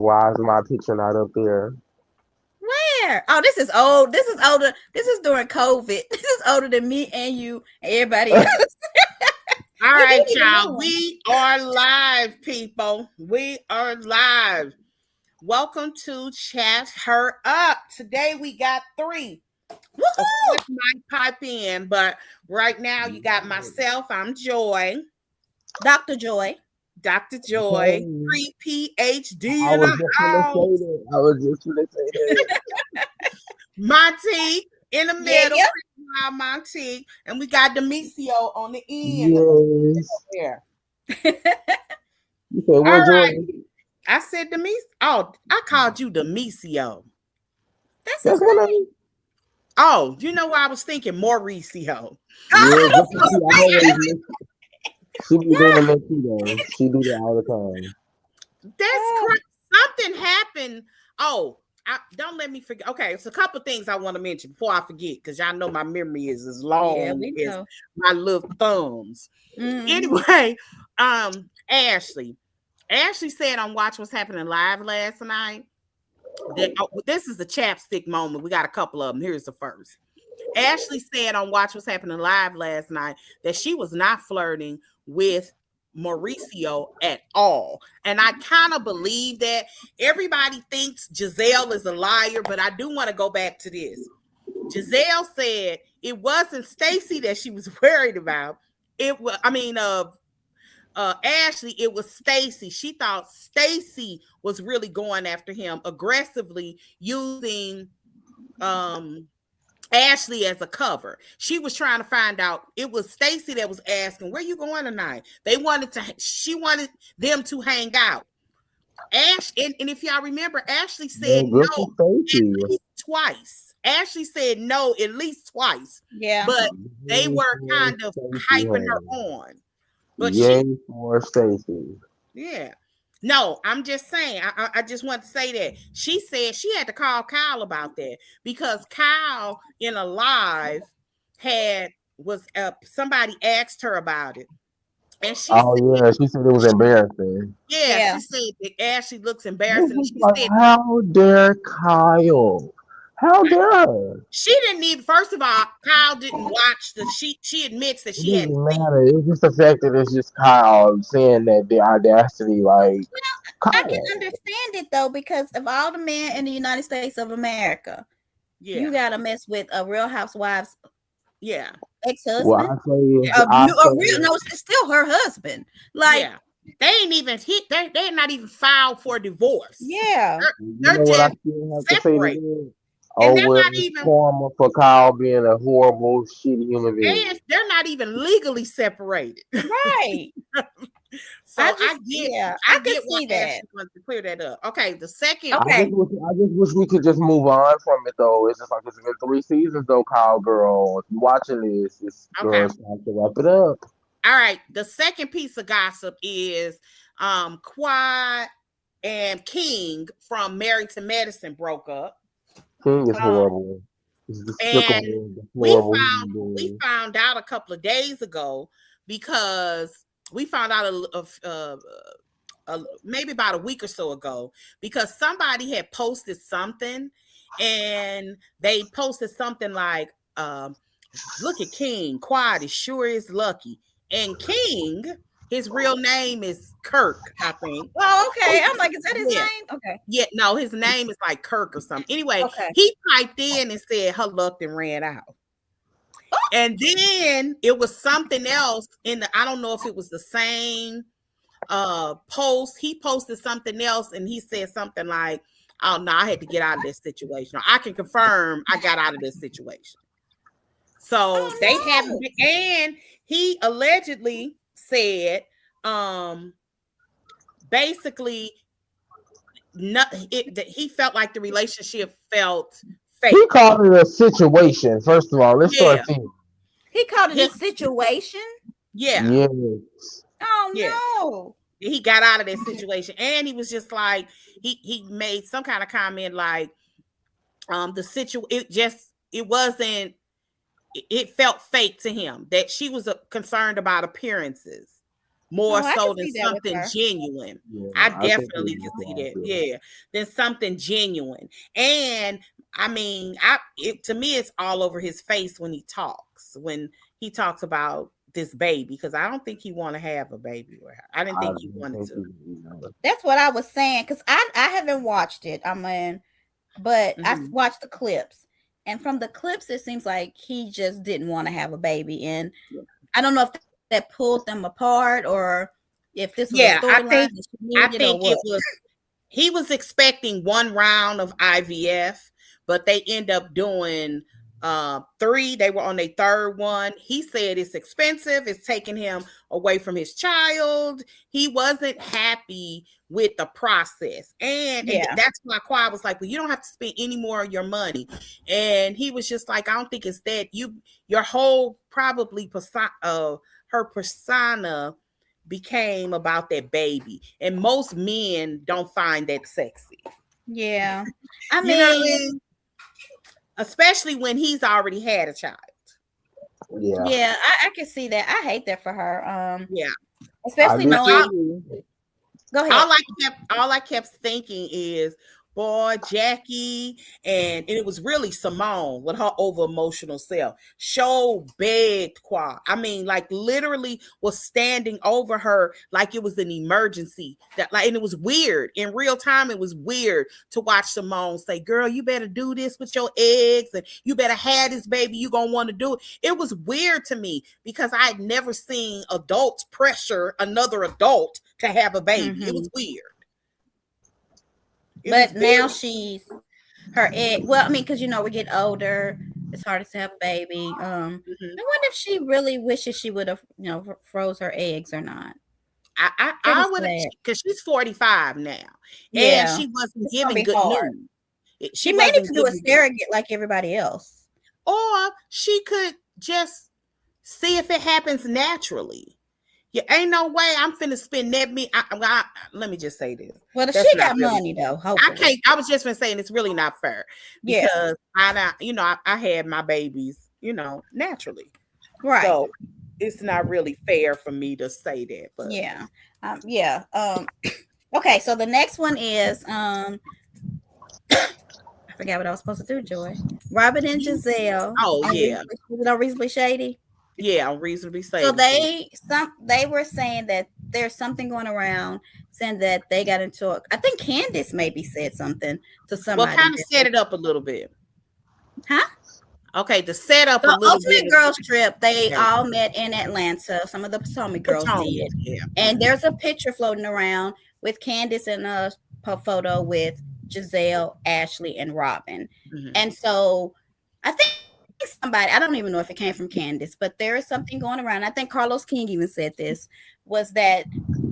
Why is my picture not up there? Where? Oh, this is old. This is older. This is during COVID. This is older than me and you and everybody else. All We right, didn't even y'all. know. We are live, people. We are live. Welcome to Chat Her Up. Today we got three. Of course, Woohoo! might pipe in, but right now you got myself. I'm Joy, Dr. Joy. Dr. Joy, Okay. pre-PhD I in was the just gonna say house. that. I was just gonna say that. Monty in the Yeah, middle, yeah. Monty, and we got Demisio on the end Yes. there. You said All what, right, Jordan? I said Demisio. Oh, I called you Demisio. That's That's his what I name. mean. Oh, you know what I was thinking? Mauricio. Yeah, Oh, just she always miss. She be doing that too, though. She do that all the time. That's correct. Something happened. Oh, don't let me forget. Okay, it's a couple things I want to mention before I forget, because y'all know my memory is as yeah, long we as know. my little thumbs. Mm-hmm. Anyway, Ashley. Ashley said on Watch What's Happening Live last night that this is the chapstick moment. We got a couple of them. Here's the first. Ashley said on Watch What's Happening Live last night that she was not flirting with Mauricio at all. And I kind of believe that. Everybody thinks Giselle is a liar, but I do want to go back to this. Giselle said it wasn't Stacy that she was worried about. It was, Ashley, it was Stacy. She thought Stacy was really going after him aggressively using Ashley as a cover. She was trying to find out. It was Stacy that was asking, "Where you going tonight?" She wanted them to hang out. And if y'all remember, Ashley said Man, good no for at Stacy. least twice. Ashley said no at least twice, Yeah. but they Yay were for kind of Stacy, hyping her honey. on. But she, Yay for Stacy. yeah. No, I'm just saying. I just want to say that she said she had to call Kyle about that because Kyle in a live was somebody asked her about it, and she Oh said, yeah, she said it was embarrassing. yeah, Yeah. she said that Ashley looks This embarrassing. And is she like, said how dare Kyle? How dare her? she didn't even. First of all, Kyle didn't watch the. She admits that It she hadn't doesn't seen. matter. It's just the fact that it's just Kyle saying that the audacity, like I can Kyle. understand it though, because of all the men in the United States of America, you Yeah, gotta mess with a Real Housewives yeah, Well, ex-husband. I say, yeah, I A real say, no, it's still her husband. Like, yeah. They ain't even hit. They're not even filed for divorce. yeah. you They're know what I just still have to say to separated. that? And Oh they're well, not it's even karma for Kyle being a horrible, shitty human being. they're not even legally separated. Right. So I I could get why see that. Ashley wants to clear that up. Okay, the second Okay. I just wish we could just move on from it though. It's just like it's been 3 seasons though, Kyle girl. If you watching this, it's okay. girl, it's time to wrap it up. All right. The second piece of gossip is Quad and King from Married to Medicine broke up. King is Um, horrible. He's and despicable, we deplorable found human we being. found out a couple of days ago because we found out maybe about a week or so ago because somebody had posted something and they posted something like look at King Quad is sure is lucky, and King, his real name is Kirk, I think. Oh, okay. I'm like, is that his Yeah, name? Okay. yeah, no, his name is like Kirk or something. Anyway, Okay. he typed in and said her luck and ran out. And then it was something else in the, I don't know if it was the same post. He posted something else and he said something like, "Oh no, I had to get out of this situation. Or, I can confirm I got out of this situation." So they haven't Oh been, and he allegedly said, basically, that he felt like the relationship felt He fake. called it a situation. First of all, let's start Yeah, there. no. He called it he, a situation. yeah, Yes. yeah. Oh He got out of that situation, and he was just like he made some kind of comment like, the situation it wasn't. It felt fake to him that she was concerned about appearances. more Oh, I so can than see that with something her. genuine. Yeah, I I think definitely can see that. Yeah, than something genuine. And I mean, to me, it's all over his face when he talks. When he talks about this baby, because I don't think he want to have a baby with her. I didn't I think he wanted to. That's what I was saying because I haven't watched it. I mean, but I Mhm. watched the clips, and from the clips, it seems like he just didn't want to have a baby, and I don't know if that pulled them apart or if this was a Yeah, storyline that she I needed or think it what. was. He was expecting one round of IVF, but they end up doing three. They were on their third one. He said it's expensive. It's taking him away from his child. He wasn't happy with the process. And Yeah. that's why Quad was like, well, you don't have to spend any more of your money. And he was just like, I don't think it's that. Your whole probably her persona became about that baby, and most men don't find that sexy. Yeah. I You know what I mean, mean? Especially when he's already had a child. yeah, I can see that. I hate that for her. Yeah. Especially But knowing. Go ahead. all I kept thinking is, boy, Jackie, and it was really Simone with her over emotional self. Show begged Quad. I mean, like literally was standing over her like it was an emergency. And it was weird. In real time, it was weird to watch Simone say, girl, you better do this with your eggs, and you better have this baby. You gonna want to do it. It was weird to me because I'd never seen adults pressure another adult to have a baby. It was weird. But now she's her egg. Well, I mean, because we get older, it's harder to have a baby. I wonder if she really wishes she would have, froze her eggs or not. I would have, because she's 45 now, and she wasn't giving good news. She may need to do a surrogate like everybody else, or she could just see if it happens naturally. Yeah, ain't no way I'm finna spend that. Let me just say this. Well, she got money though. Hopefully. I can't. I was just saying it's really not fair because I had my babies, naturally. Right. So it's not really fair for me to say that. But okay, so the next one is I forgot what I was supposed to do, Joy. Robin and Giselle. Oh yeah. Was it Unreasonably Shady? Yeah, Unreasonably Shady. So they were saying that there's something going around saying that they got into I think Candace maybe said something to somebody. Well, kind of set it up a little bit. Huh? Okay, to set up a little Ultimate bit. Girls Trip, they all met in Atlanta. Some of the Potomac girls did. Yeah. And there's a picture floating around with Candace in a photo with Giselle, Ashley, and Robin. And so I think somebody, I don't even know if it came from Candace, but there is something going around. I think Carlos King even said this, was that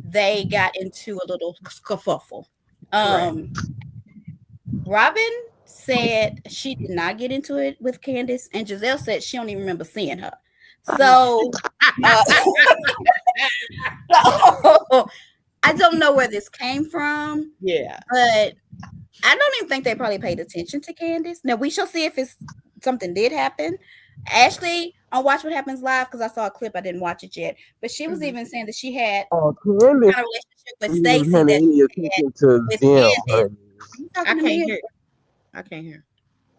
they got into a little kerfuffle. Robin said she did not get into it with Candace, and Giselle said she don't even remember seeing her. So, I don't know where this came from. Yeah. But I don't even think they probably paid attention to Candace. Now, we shall see if something did happen. Ashley on Watch What Happens Live, because I saw a clip, I didn't watch it yet, but she was even saying that she had a relationship with Stacey. I can't hear.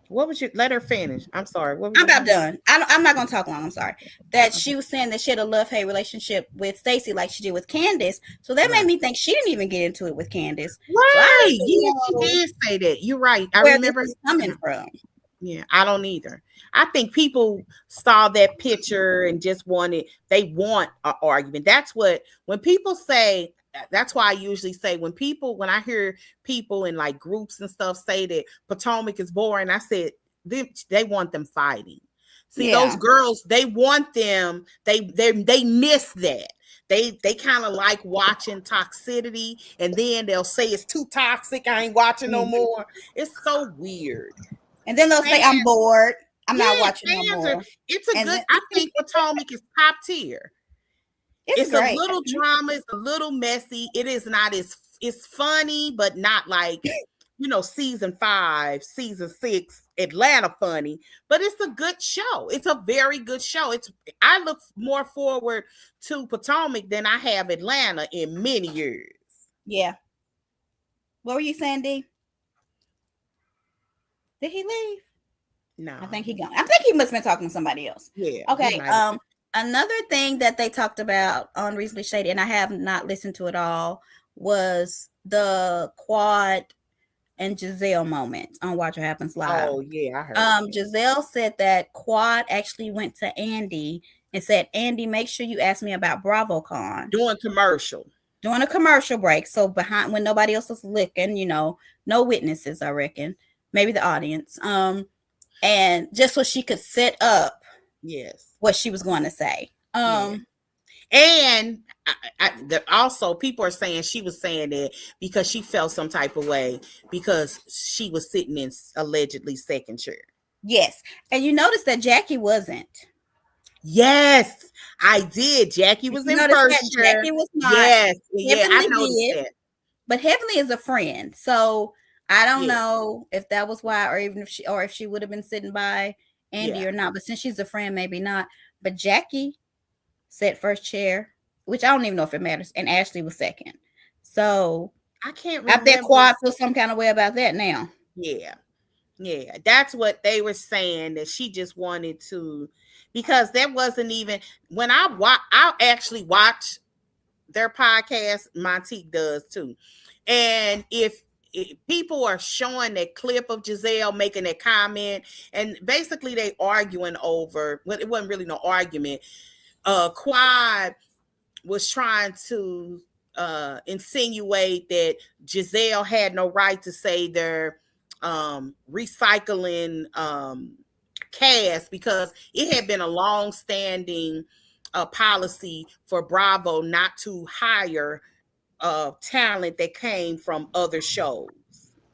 What was you? Let her finish. I'm sorry. I'm about done. I'm not gonna talk long. I'm sorry. That she was saying that she had a love-hate relationship with Stacey, like she did with Candace. So that made me think she didn't even get into it with Candace. Right? So yeah, she did say that. You're right. I remember this is coming from. Yeah, I don't either. I think people saw that picture and just want an argument. That's what, when people say, that's why I usually say when I hear people in like groups and stuff say that Potomac is boring, I said they want them fighting. See, those girls, they want them, they miss that. They kind of like watching toxicity, and then they'll say it's too toxic, I ain't watching no more. It's so weird. And then they'll say, I'm bored. I'm not watching no more. I think Potomac is top tier. It's a little drama. It's a little messy. It is not it's funny, but not like, season 5, season 6, Atlanta funny, but it's a good show. It's a very good show. I look more forward to Potomac than I have Atlanta in many years. Yeah. What were you saying, D? Did he leave? No, I think he gone. I think he must have been talking to somebody else. Yeah. Okay. Another thing that they talked about on Reasonably Shady, and I have not listened to it all, was the Quad and Giselle moment on Watch What Happens Live. Oh yeah, I heard. Giselle said that Quad actually went to Andy and said, "Andy, make sure you ask me about BravoCon." Doing a commercial break. So behind, when nobody else was looking, no witnesses, I reckon, maybe the audience. And just so she could set up, what she was going to say. And also, people are saying she was saying that because she felt some type of way because she was sitting in allegedly second chair. Yes, and you noticed that Jackie wasn't. Yes, I did. Jackie was in first chair. Jackie was not. Yes, I noticed that. But Heavenly is a friend, so I don't know if that was why, or even if she would have been sitting by Andy or not. But since she's a friend, maybe not. But Jackie sat first chair, which I don't even know if it matters, and Ashley was second. So I can't remember. I think Quad feel some kind of way about that now. Yeah, that's what they were saying, that she just wanted to, because that wasn't even when I actually watch their podcast. Montique does too, and if people are showing that clip of Giselle making that comment, and basically they arguing over, well, it wasn't really no argument. Quad was trying to insinuate that Giselle had no right to say they're recycling cast, because it had been a long-standing policy for Bravo not to hire talent that came from other shows.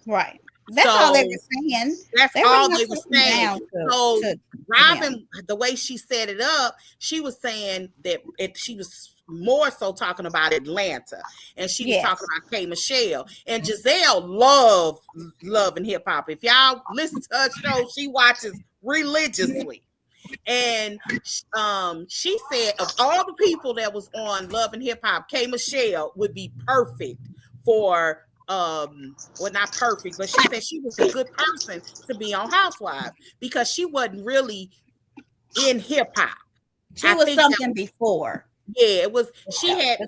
Right. That's all they were saying. That's all they were saying. So Robin, the way she set it up, she was saying that she was more so talking about Atlanta, and she was talking about K. Michelle. And Giselle loved Love and Hip Hop. If y'all listen to her show, she watches religiously. And she said of all the people that was on Love and Hip Hop, K. Michelle would be perfect for well, not perfect, but she said she was a good person to be on Housewives because she wasn't really in hip hop. She was something before. Yeah, it was. She had a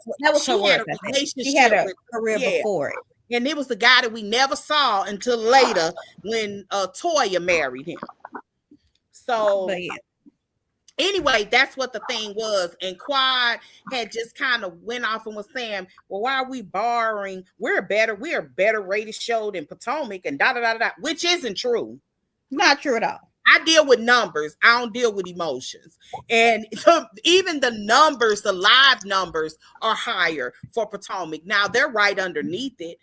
relationship. She had a career before it, and it was the guy that we never saw until later when Toya married him. So. Anyway, that's what the thing was. And Quad had just kind of went off and was saying, well, why are we borrowing? We're a better rated show than Potomac and da-da-da-da, which isn't true. Not true at all. I deal with numbers. I don't deal with emotions. And even the numbers, the live numbers are higher for Potomac. Now they're right underneath it.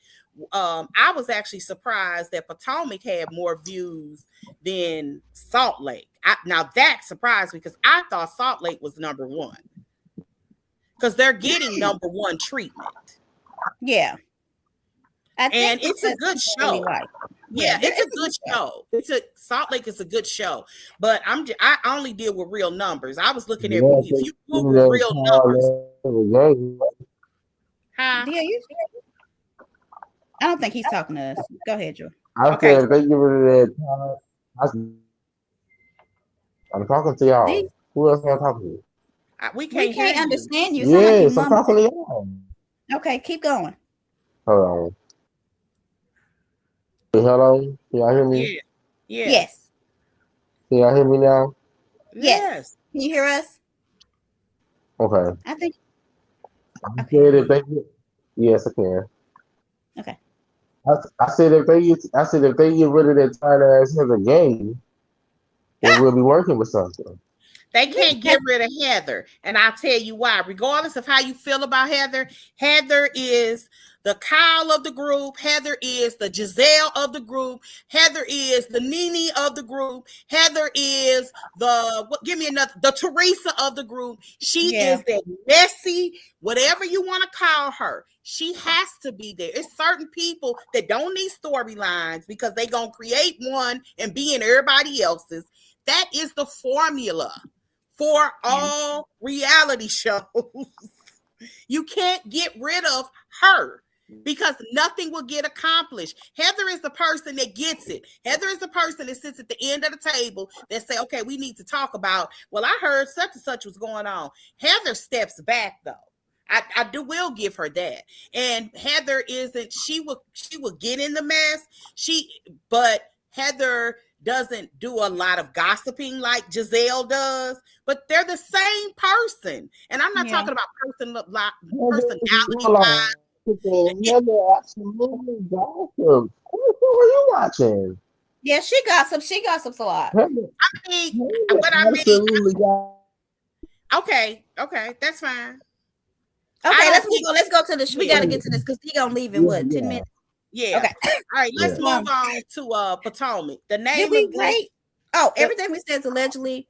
I was actually surprised that Potomac had more views than Salt Lake. Now that surprised me because I thought Salt Lake was number one because they're getting number one treatment. Yeah. And it's a good show. Yeah, it's a good show. Salt Lake is a good show, but I only deal with real numbers. I was looking at if you Google real numbers. Huh? Yeah, I don't think he's talking to us. Go ahead, Joe. I said if they get rid of that, I'm talking to y'all. Who else am I talking to? We can't understand you. Yes, I'm talking to y'all. Okay, keep going. Hold on. Hello? Can y'all hear me? Yeah. Yes. Can y'all hear me now? Yes. Can you hear us? Okay. I think. Said if they get, yes, I can. Okay. I said if they get rid of that tight ass as a game, then we'll be working with something. They can't get rid of Heather. And I'll tell you why. Regardless of how you feel about Heather, Heather is the Kyle of the group. Heather is the Giselle of the group. Heather is the Nene of the group. Heather is the Teresa of the group. She is that messy, whatever you want to call her. She has to be there. It's certain people that don't need storylines because they gonna create one and be in everybody else's. That is the formula for all reality shows. You can't get rid of her because nothing will get accomplished. Heather is the person that gets it. Heather is the person that sits at the end of the table that say, okay, we need to talk about, well, I heard such and such was going on. Heather steps back though. I will give her that. And Heather isn't, she will get in the mess. But Heather doesn't do a lot of gossiping like Giselle does, but they're the same person. And I'm not talking about personality. Heather absolutely gossips. What were you watching? Yeah, she gossips. She gossips a lot. Okay, that's fine. Okay, let's go to this. We got to get to this because he's gonna leave in 10 minutes? Yeah. Okay. All right, let's move on to Potomac. The name of great. Oh, everything we said is allegedly,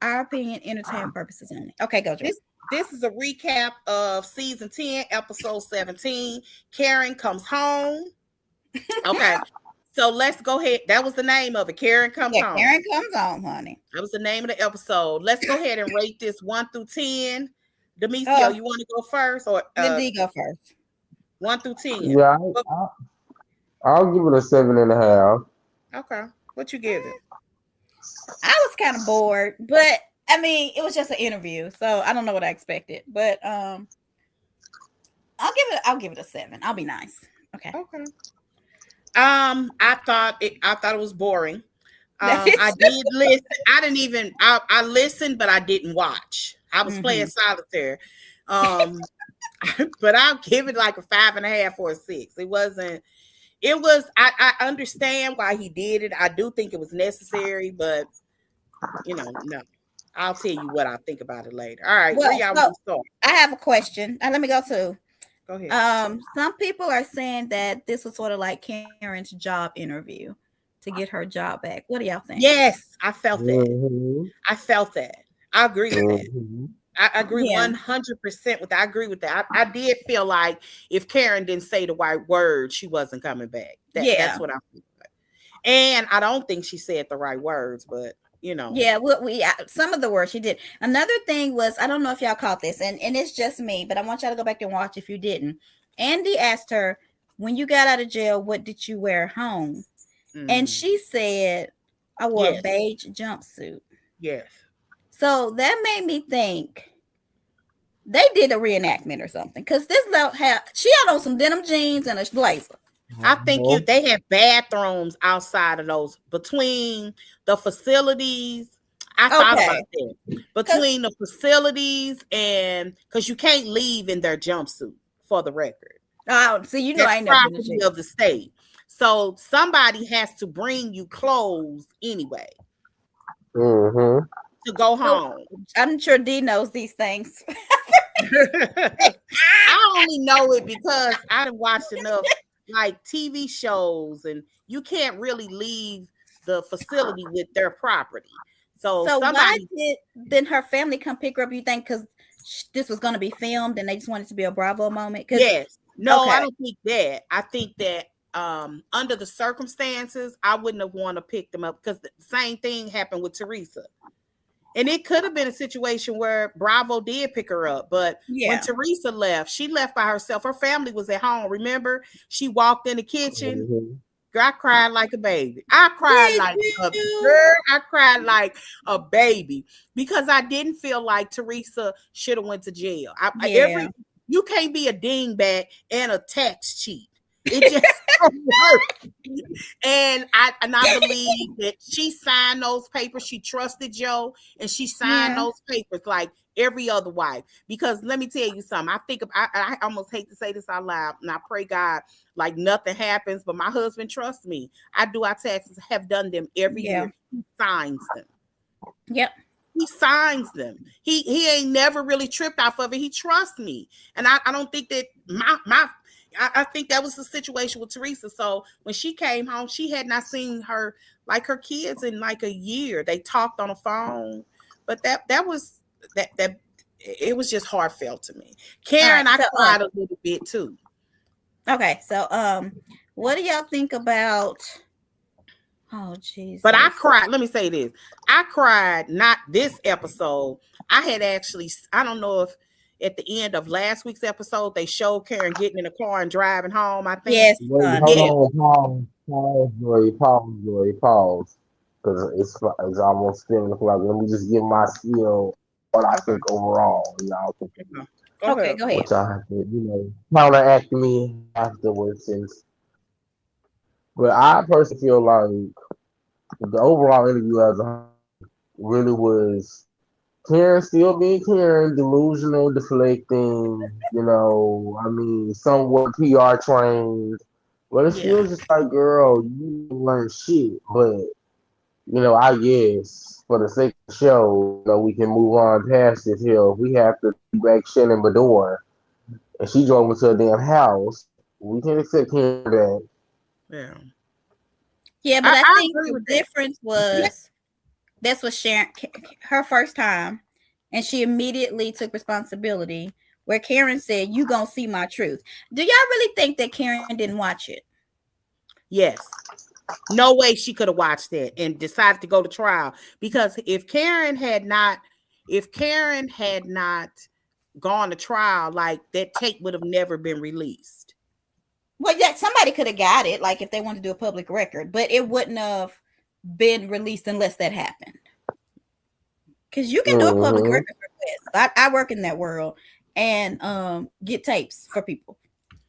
our opinion, entertainment purposes only. Okay, go, Joyce. This is a recap of season 10, episode 17. Karen comes home. Okay. So let's go ahead. That was the name of it. Karen comes home. Karen comes home, honey. That was the name of the episode. Let's go ahead and rate this 1 through 10. Demetrio, you want to go first, or Lindy go first? 1 through 10. Yeah, I'll give it a 7.5. Okay, what you give it? I was kind of bored, but I mean, it was just an interview, so I don't know what I expected. But I'll give it a 7. I'll be nice. Okay. I thought it was boring. I did listen. I listened, but I didn't watch. I was playing solitaire. But I'll give it like a 5.5 or a 6. I understand why he did it. I do think it was necessary, but no. I'll tell you what I think about it later. All right, where y'all want to start? I have a question. Let me go to. Go ahead. Some people are saying that this was sort of like Karen's job interview to get her job back. What do y'all think? Yes, I felt that. I agree with that. I agree 100% with that. I agree with that. I did feel like if Karen didn't say the right word, she wasn't coming back. That's what I feel like. And I don't think she said the right words, but Yeah, some of the words she did. Another thing was, I don't know if y'all caught this, and it's just me, but I want y'all to go back and watch if you didn't. Andy asked her, when you got out of jail, what did you wear home? And she said, I wore a beige jumpsuit. Yes. So that made me think they did a reenactment or something, because she had on some denim jeans and a blazer. I think they have bathrooms outside of those, between the facilities. I thought about that. Between the facilities, and because you can't leave in their jumpsuit, for the record. Oh, so I know property of the state. So somebody has to bring you clothes anyway. To go home. I'm sure Dee knows these things. I only know it because I done watched enough like TV shows, and you can't really leave the facility with their property. So why did her family come pick her up? You think because this was going to be filmed and they just wanted it to be a Bravo moment? Yes. No, I don't think that. I think that under the circumstances, I wouldn't have wanted to pick them up, because the same thing happened with Teresa. And it could have been a situation where Bravo did pick her up. But when Teresa left, she left by herself. Her family was at home. Remember, she walked in the kitchen. Girl, I cried like a baby. I cried like a baby, because I didn't feel like Teresa should have went to jail. You can't be a dingbat and a tax cheat. It just don't work. And I believe that she signed those papers. She trusted Joe, and she signed those papers like every other wife. Because let me tell you something. I almost hate to say this out loud, and I pray God like nothing happens, but my husband trusts me. I do our taxes, have done them every year. He signs them. Yep. he signs them. He ain't never really tripped off of it. He trusts me, and I don't think that I think that was the situation with Teresa. So when she came home, she had not seen her kids in like a year. They talked on the phone, but that it was just heartfelt to me. Karen, I cried a little bit too. Okay, so what do y'all think about? Oh, Jesus. But I cried. Let me say this. I cried, not this episode. I had actually, I don't know if at the end of last week's episode, they showed Karen getting in the car and driving home, I think. Yes. Wait, hold on. Pause. Because it's almost 7 o'clock. Let me just give my spiel what I think overall. Y'all can Okay, go ahead. Which I have to, counteract me afterwards. But I personally feel like the overall interview as a whole really was Karen still being Karen, delusional, deflecting, somewhat PR trained. But it feels just like, girl, you didn't learn shit. But, I guess for the sake of the show, we can move on past this hill. If we have to be back Shannon Bedore and she drove into a damn house, we can accept Karen back. Yeah. Yeah, but I think the difference was this was Sharon, her first time, and she immediately took responsibility. Where Karen said, "You gonna see my truth." Do y'all really think that Karen didn't watch it? Yes. No way she could have watched it and decided to go to trial, because if Karen had not gone to trial, like that tape would have never been released. Well, yeah, somebody could have got it, like if they wanted to do a public record, but it wouldn't have been released unless that happened. Because you can do a public record request. I work in that world and get tapes for people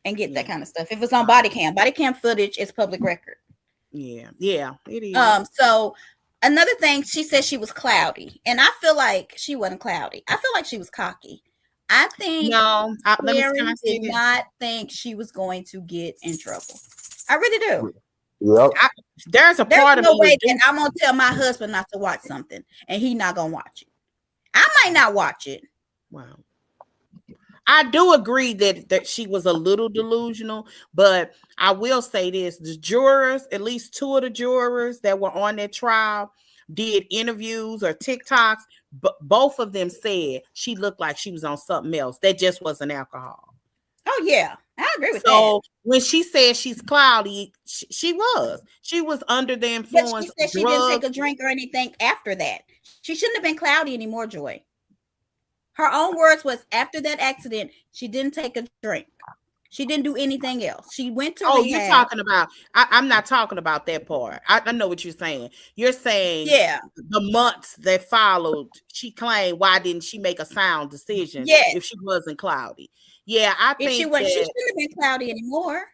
and get that kind of stuff. If it's on body cam footage is public record. Yeah, it is. So another thing, she said she was cloudy, and I feel like she wasn't cloudy. I feel like she was cocky. I think Karen did not think she was going to get in trouble. I really do. Yep. There's part of no way that I'm gonna tell my husband not to watch something and he's not gonna watch it. I might not watch it. Wow. I do agree that she was a little delusional, but I will say this: the jurors, at least 2 of the jurors that were on that trial, did interviews or TikToks. But both of them said she looked like she was on something else. That just wasn't alcohol. Oh yeah, I agree with that. So when she said she's cloudy, she was under the influence. But she said she didn't take a drink or anything after that. She shouldn't have been cloudy anymore, Joy. Her own words was, after that accident, she didn't take a drink. She didn't do anything else. She went to rehab. You're talking about, I'm not talking about that part. I know what you're saying. You're saying the months that followed, she claimed, why didn't she make a sound decision if she wasn't cloudy? Yeah, I think she shouldn't have been cloudy anymore.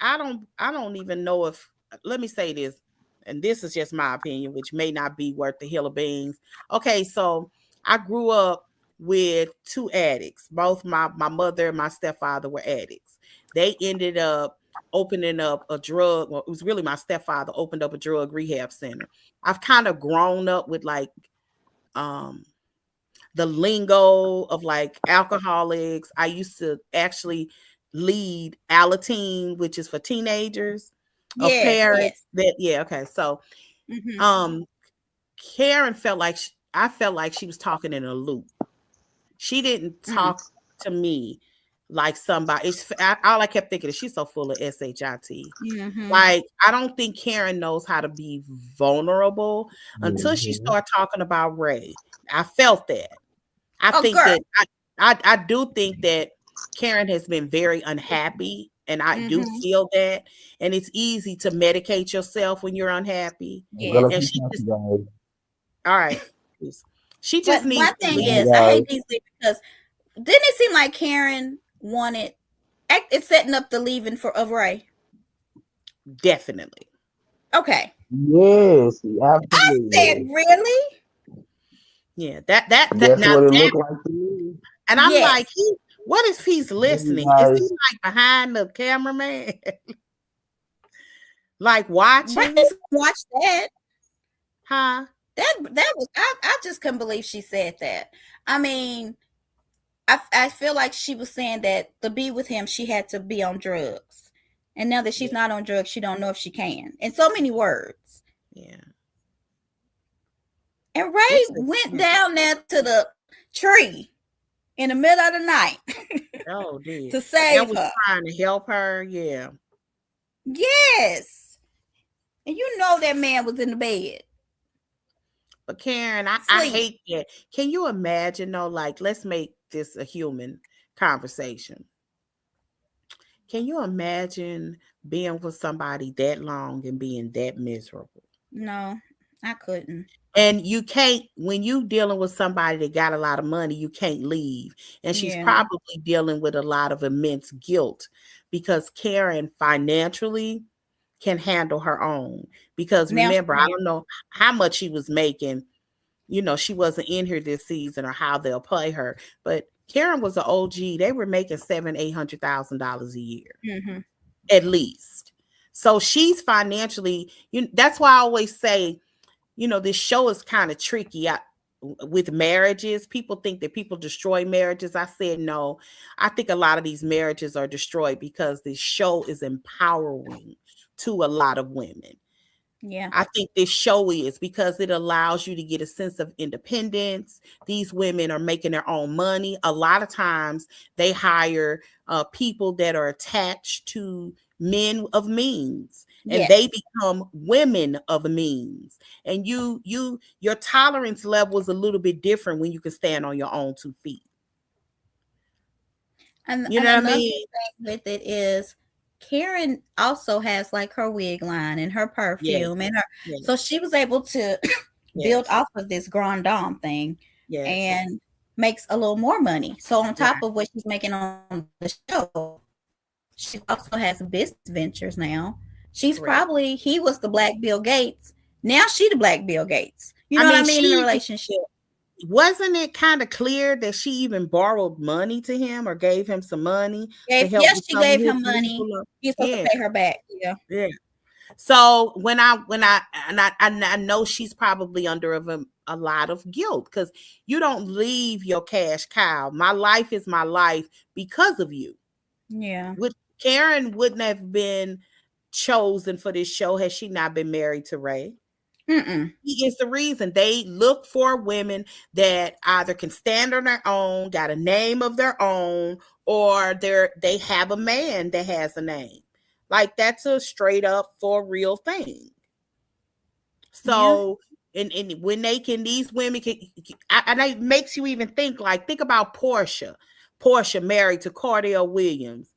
I don't even know if, let me say this, and this is just my opinion, which may not be worth the hill of beans. Okay, so I grew up with 2 addicts. Both my mother and my stepfather were addicts. They ended up opening up a drug. Well, it was really my stepfather opened up a drug rehab center. I've kind of grown up with like the lingo of like alcoholics. I used to actually lead Alateen, which is for teenagers of parents. So Karen felt like I felt like she was talking in a loop. She didn't talk to me like somebody. All I kept thinking is she's so full of shit. Like, I don't think Karen knows how to be vulnerable until she started talking about Ray. I felt that. I do think that Karen has been very unhappy, and I do feel that. And it's easy to medicate yourself when you're unhappy. Yeah. And she just, all right. She just needs. My thing is, I hate these things because didn't it seem like Karen wanted it's setting up the leaving of Ray? Definitely. Okay. Yes, absolutely. I said, really? Yeah, that's what it looked like to me. And I'm like, what if he's listening? Is he like behind the cameraman? Like watching? Watch that. Huh? That was I just couldn't believe she said that. I mean, I feel like she was saying that to be with him, she had to be on drugs. And now that she's Yeah. not on drugs, she don't know if she can. In so many words. Yeah. And Ray went down there to the tree in the middle of the night Oh, dude. to save was her. Trying to help her. Yeah. Yes. And you know that man was in the bed. But Karen, I hate that. Can you imagine though? Like, let's make this a human conversation. Can you imagine being with somebody that long and being that miserable? No, I couldn't. And you can't, when you dealing with somebody that got a lot of money, you can't leave. And she's probably dealing with a lot of immense guilt because Karen financially can handle her own. Because remember, I don't know how much she was making. You know, she wasn't in here this season or how they'll play her. But Karen was an OG. They were making $700,000-$800,000 a year, at least. So she's financially, that's why I always say, this show is kind of tricky with marriages. People think that people destroy marriages. I said, no, I think a lot of these marriages are destroyed because this show is empowering to a lot of women. Yeah. I think this show is because it allows you to get a sense of independence. These women are making their own money. A lot of times they hire people that are attached to men of means, and they become women of means. And your tolerance level is a little bit different when you can stand on your own 2 feet. And you know what I mean? Thing with it is Karen also has like her wig line and her perfume and her, so she was able to build off of this grand dame thing and makes a little more money. So on top of what she's making on the show, she also has business ventures now. She's probably, he was the Black Bill Gates. Now she the Black Bill Gates. You know what I mean in a relationship. Wasn't it kind of clear that she even borrowed money to him or gave him some money? Yes, she gave him money. He's supposed to pay her back. Yeah. So when I know she's probably under a lot of guilt because you don't leave your cash cow. My life is my life because of you. Yeah. Karen wouldn't have been chosen for this show had she not been married to Ray. He is the reason. They look for women that either can stand on their own, got a name of their own, or they have a man that has a name. Like that's a straight up for real thing. So, and when these women can, and it makes you even think about Portia. Portia married to Cordell Williams.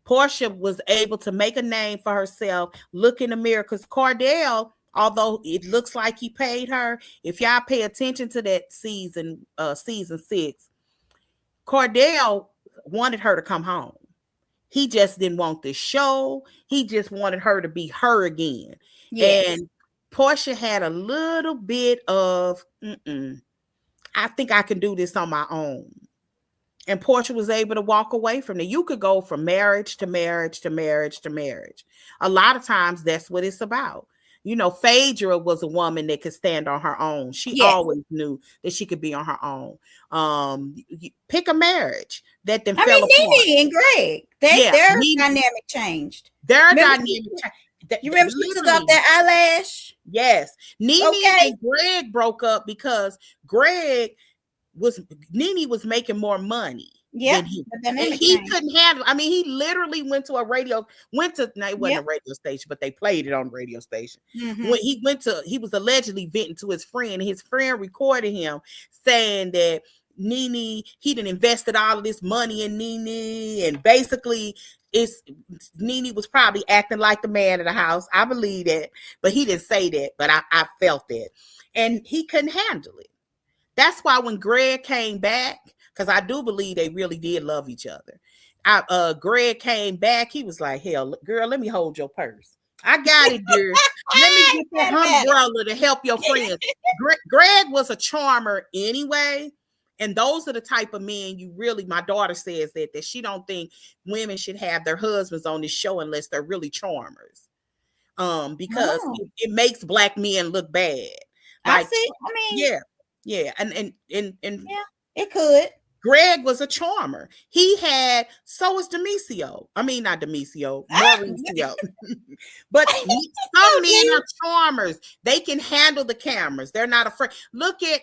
Portia was able to make a name for herself, look in the mirror, because Cordell, although it looks like he paid her, if y'all pay attention to that season 6, Cordell wanted her to come home. He just didn't want the show. He just wanted her to be her again. Yes. And Portia had a little bit of, I think I can do this on my own. And Portia was able to walk away from it. You could go from marriage to marriage to marriage to marriage. A lot of times that's what it's about. Phaedra was a woman that could stand on her own. She always knew that she could be on her own. Pick a marriage that then fell apart. Nene and Greg, their dynamic changed. Dynamic changed. You remember she took off that eyelash? Yes. Nene and Greg broke up because Nene was making more money. Yeah, and he couldn't handle. I mean, he literally went to it wasn't a radio station, but they played it on the radio station. When he was allegedly venting to his friend, and his friend recorded him saying that Nene, he done invested all of this money in Nene, and basically Nene was probably acting like the man of the house. I believe that, but he didn't say that, but I felt that, and he couldn't handle it. That's why when Greg came back, because I do believe they really did love each other. Greg came back. He was like, hell, girl, let me hold your purse. I got it, dear. Let me get that umbrella to help your friends. Greg was a charmer anyway. And those are the type of men my daughter says that she don't think women should have their husbands on this show unless they're really charmers. Because it makes Black men look bad. I see. I mean, yeah, and yeah, it could. Greg was a charmer. He had, so was Demisio. I mean, not Demisio, Mauricio. But some men are charmers. They can handle the cameras. They're not afraid.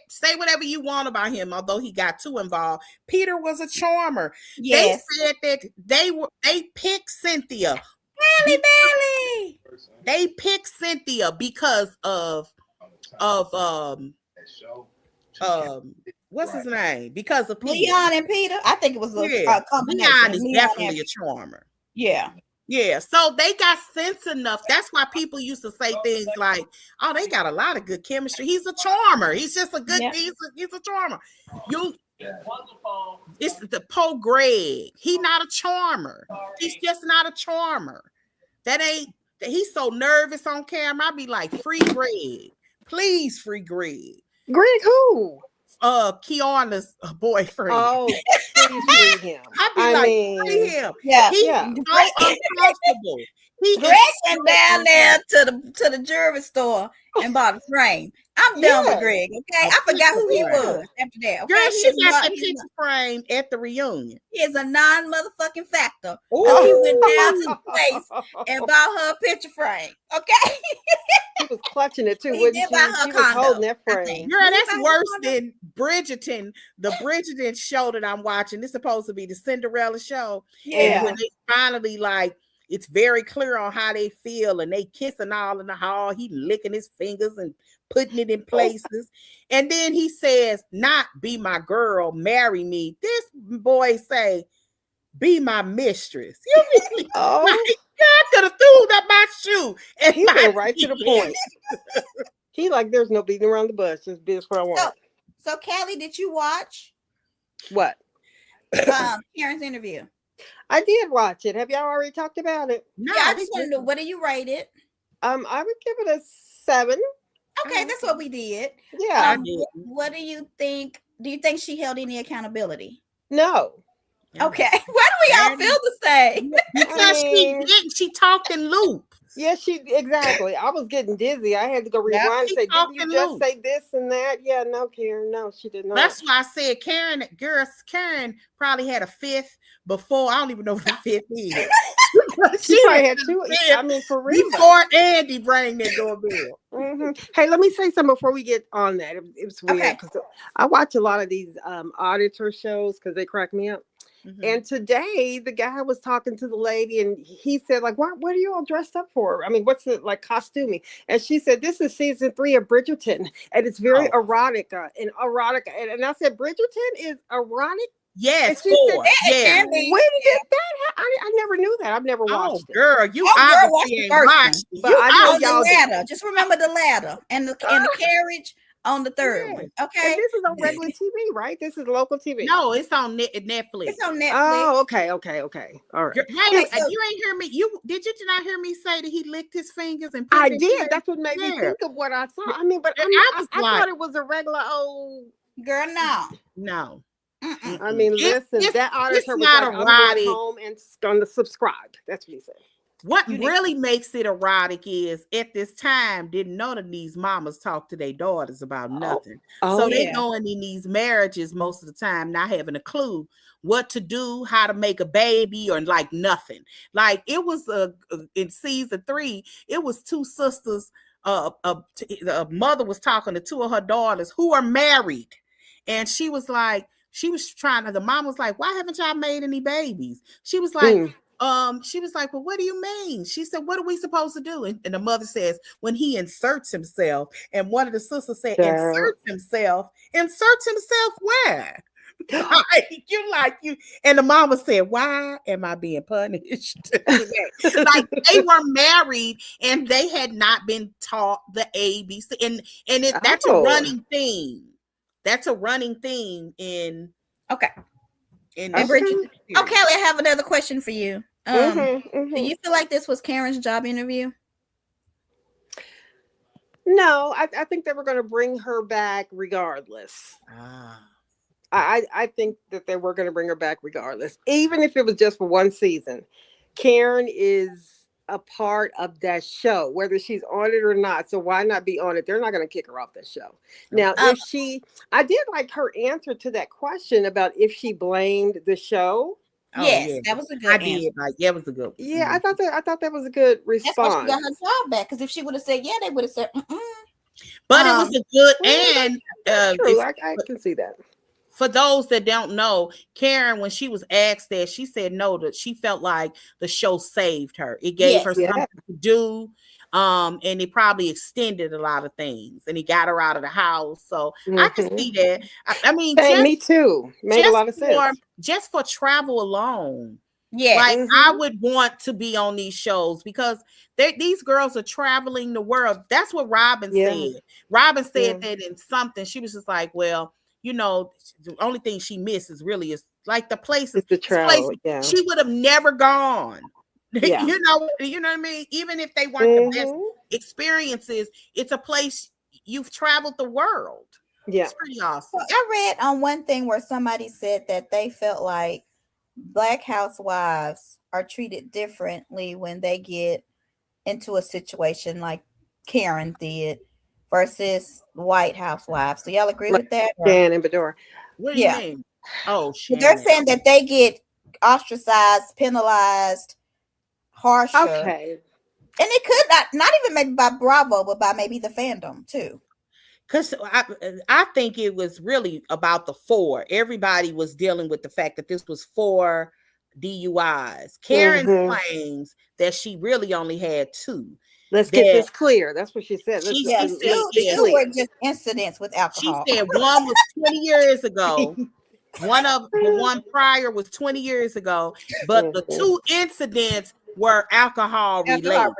Say whatever you want about him, although he got too involved. Peter was a charmer. Yes. They said that they picked Cynthia. Belly. They picked Cynthia because of what's his name? Because of Peter. Leon and Peter. I think it was a combination. Leon is definitely a charmer. Yeah. Yeah. So they got sense enough. That's why people used to say things like, "Oh, they got a lot of good chemistry." He's a charmer. He's just a good. He's a charmer. It's the Poe Greg. He's not a charmer. He's just not a charmer. He's so nervous on camera. I'd be like, free Greg. Please free Greg. Greg who? Kiana's boyfriend. Oh, please free him. I'd be free him. Yeah. He's so uncomfortable. Greg went down there to the jewelry store and bought a frame. I'm done with Greg. Okay, I forgot who he was after that. Okay? Girl, she got the picture frame at the reunion. He is a non-motherfucking factor. He went down to the place and bought her a picture frame. Okay, he was clutching it too. Wasn't she? She was holding that frame. Girl, that's worse than Bridgerton. The Bridgerton show that I'm watching. It's supposed to be the Cinderella show. Yeah, and when they finally it's very clear on how they feel, and they kissing all in the hall. He licking his fingers and putting it in places. And then he says, not be my girl, marry me. This boy say, be my mistress. You mean, I could have threw my shoe. And he went right to the point. He there's no beating around the bush. Just be what I want. So Callie, did you watch? What? Karen's interview. I did watch it. Have y'all already talked about it? No, I just want to know, what do you rate it? I would give it a 7. Okay, that's what we did. Yeah. What do you think? Do you think she held any accountability? No. Okay. Why do we all feel the same? Because she talked in loop. Yeah, exactly. I was getting dizzy. I had to go rewind and say, didn't you just say this and that? Yeah, no, Karen. No, she did not. That's why I said Karen probably had a 5th before. I don't even know what the 5th is. she probably had 2. I mean, for real. Before Andy rang that doorbell. Mm-hmm. Hey, let me say something before we get on that. It was weird because I watch a lot of these auditor shows because they crack me up. Mm-hmm. And today the guy was talking to the lady and he said, what are you all dressed up for? I mean, what's it costuming? And she said, this is season 3 of Bridgerton and it's very erotic and erotic. And I said, Bridgerton is erotic? Yes. Said, when did that happen? I never knew that. I've never watched it. Girl, you obviously watched it. But I know the ladder. Just remember the ladder and the carriage on the 3rd one. Okay. And this is on regular TV, right? This is local TV. No, it's on Netflix. It's on Netflix. Oh, okay. All right. Hey, you ain't hear me. Did you not hear me say that he licked his fingers and put I did. That's what made me think of what I saw. I mean, but I thought it was a regular old girl. No. I mean, listen, that auditor was not erotic. Home and going to subscribe. That's what he said. What really makes it erotic is at this time, didn't none of these mamas talk to their daughters about nothing. So they going in these marriages most of the time not having a clue what to do, how to make a baby, or nothing. It was in season 3, it was 2 sisters. A mother was talking to 2 of her daughters who are married, and she was like, the mom was like, why haven't y'all made any babies? She was like, well, what do you mean? She said, what are we supposed to do? And the mother says, when he inserts himself. And one of the sisters said, inserts himself where? And the mama said, why am I being punished? They were married and they had not been taught the ABC. That's a running theme. That's a running theme in Bridget. Okay, I have another question for you. Do you feel like this was Karen's job interview? No, I think they were going to bring her back regardless. I think that they were going to bring her back regardless, even if it was just for one season. Karen is a part of that show, whether she's on it or not. So why not be on it? They're not going to kick her off the show. Now, I did like her answer to that question about if she blamed the show. Yes, that was a good answer. That was a good. Yeah, I thought that was a good response. That's why she got her job back. Because if she would have said yeah, they would have said. But it was a good true. I can see that. For those that don't know, Karen, when she was asked that, she said no, that she felt like the show saved her. It gave her something to do. And it probably extended a lot of things, and he got her out of the house. So I can see that. I mean, me too. Made a lot of sense. Just for travel alone. Yeah, like I would want to be on these shows because these girls are traveling the world. That's what Robin said. Robin said that in something. She was just like, well, you know, the only thing she misses really is like the places. The travel. She would have never gone. Yeah. you know what I mean? Even if they weren't the best experiences, it's a place you've traveled the world. Yeah. It's pretty awesome. So I read on one thing where somebody said that they felt like Black housewives are treated differently when they get into a situation like Karen did versus white housewives. So y'all agree with that? Dan and Bedore. What do you mean? Oh, shit. They're saying that they get ostracized, penalized, harsher. Okay. And it could not even maybe by Bravo, but by maybe the fandom too. Because I think it was really about the 4. Everybody was dealing with the fact that this was 4 DUIs. Karen claims that she really only had 2. Let's get this clear. That's what she said. She said 2 were just incidents with alcohol. She said one was 20 years ago. One prior was 20 years ago, but the 2 incidents were alcohol related.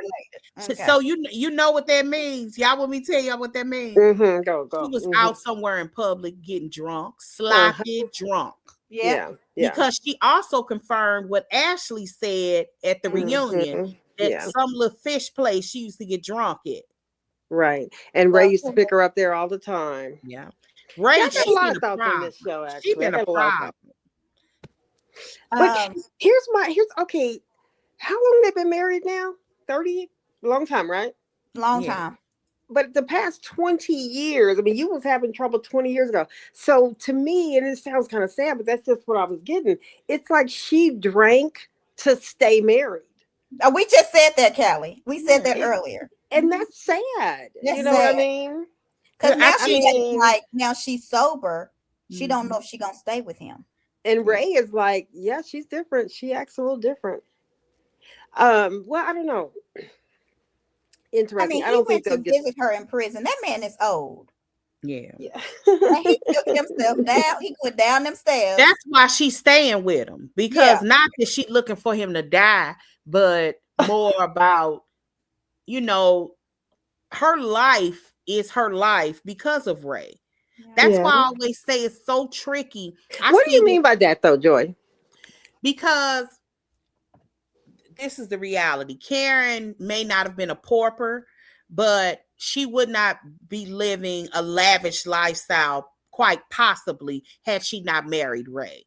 Okay. So you know what that means. Y'all want me to tell y'all what that means? Go. She was out somewhere in public getting drunk, sloppy drunk. Yeah. Because she also confirmed what Ashley said at the reunion that some little fish place she used to get drunk at. Right. And Ray used to pick her up there all the time. Yeah. Ray, got a lot of thoughts on this show, actually. She's been a problem. But here's okay. How long they been married now? 30? Long time, right? Long time. But the past 20 years, I mean, you was having trouble 20 years ago. So to me, and it sounds kind of sad, but that's just what I was getting. It's like she drank to stay married. We just said that, Callie. We said that earlier. And that's sad. That's you know what I mean? Because now she's sober. She don't know if she's going to stay with him. And Ray is like, yeah, she's different. She acts a little different. Well, I don't know. Interesting. I mean, he went to visit her in prison. That man is old. Yeah. He took himself down. He went down them stairs. That's why she's staying with him. Because not that she's looking for him to die, but more about, her life is her life because of Ray. That's why I always say it's so tricky. What do you mean by that, though, Joy? Because this is the reality. Karen may not have been a pauper, but she would not be living a lavish lifestyle, quite possibly, had she not married Ray.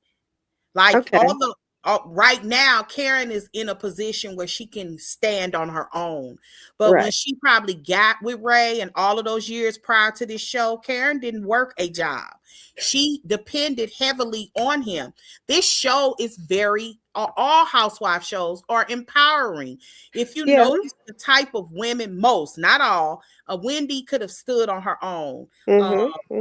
Right now, Karen is in a position where she can stand on her own. But when she probably got with Ray and all of those years prior to this show, Karen didn't work a job. She depended heavily on him. This show is all housewife shows are empowering. If you notice the type of women, most, not all, Wendy could have stood on her own.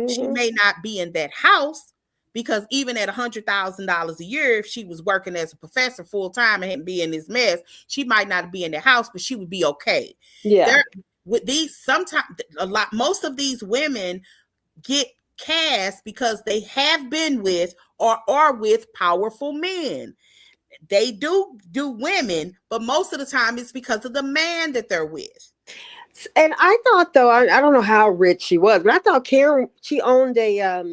She may not be in that house, because even at $100,000 a year, if she was working as a professor full time and be in this mess, she might not be in the house, but she would be okay. Yeah. With these, sometimes most of these women get cast because they have been with or are with powerful men. They do women, but most of the time it's because of the man that they're with. And I thought, though, I don't know how rich she was, but I thought Karen, she owned a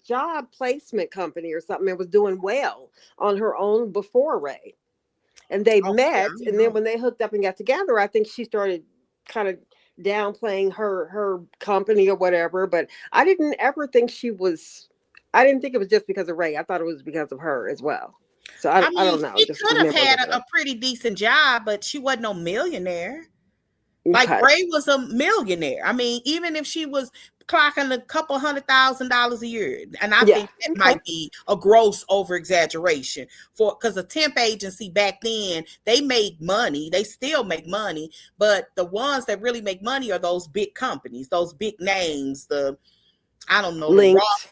job placement company or something and was doing well on her own before Ray. And they met, and then when they hooked up and got together, I think she started kind of downplaying her company or whatever. But I didn't ever think I didn't think it was just because of Ray. I thought it was because of her as well. So I don't know. She could have had a pretty decent job, but she wasn't no millionaire. Like Ray was a millionaire. I mean, even if she was clocking a couple $100,000 a year, and I think that might be a gross over exaggeration because a temp agency back then, they made money, they still make money, but the ones that really make money are those big companies, those big names. I don't know,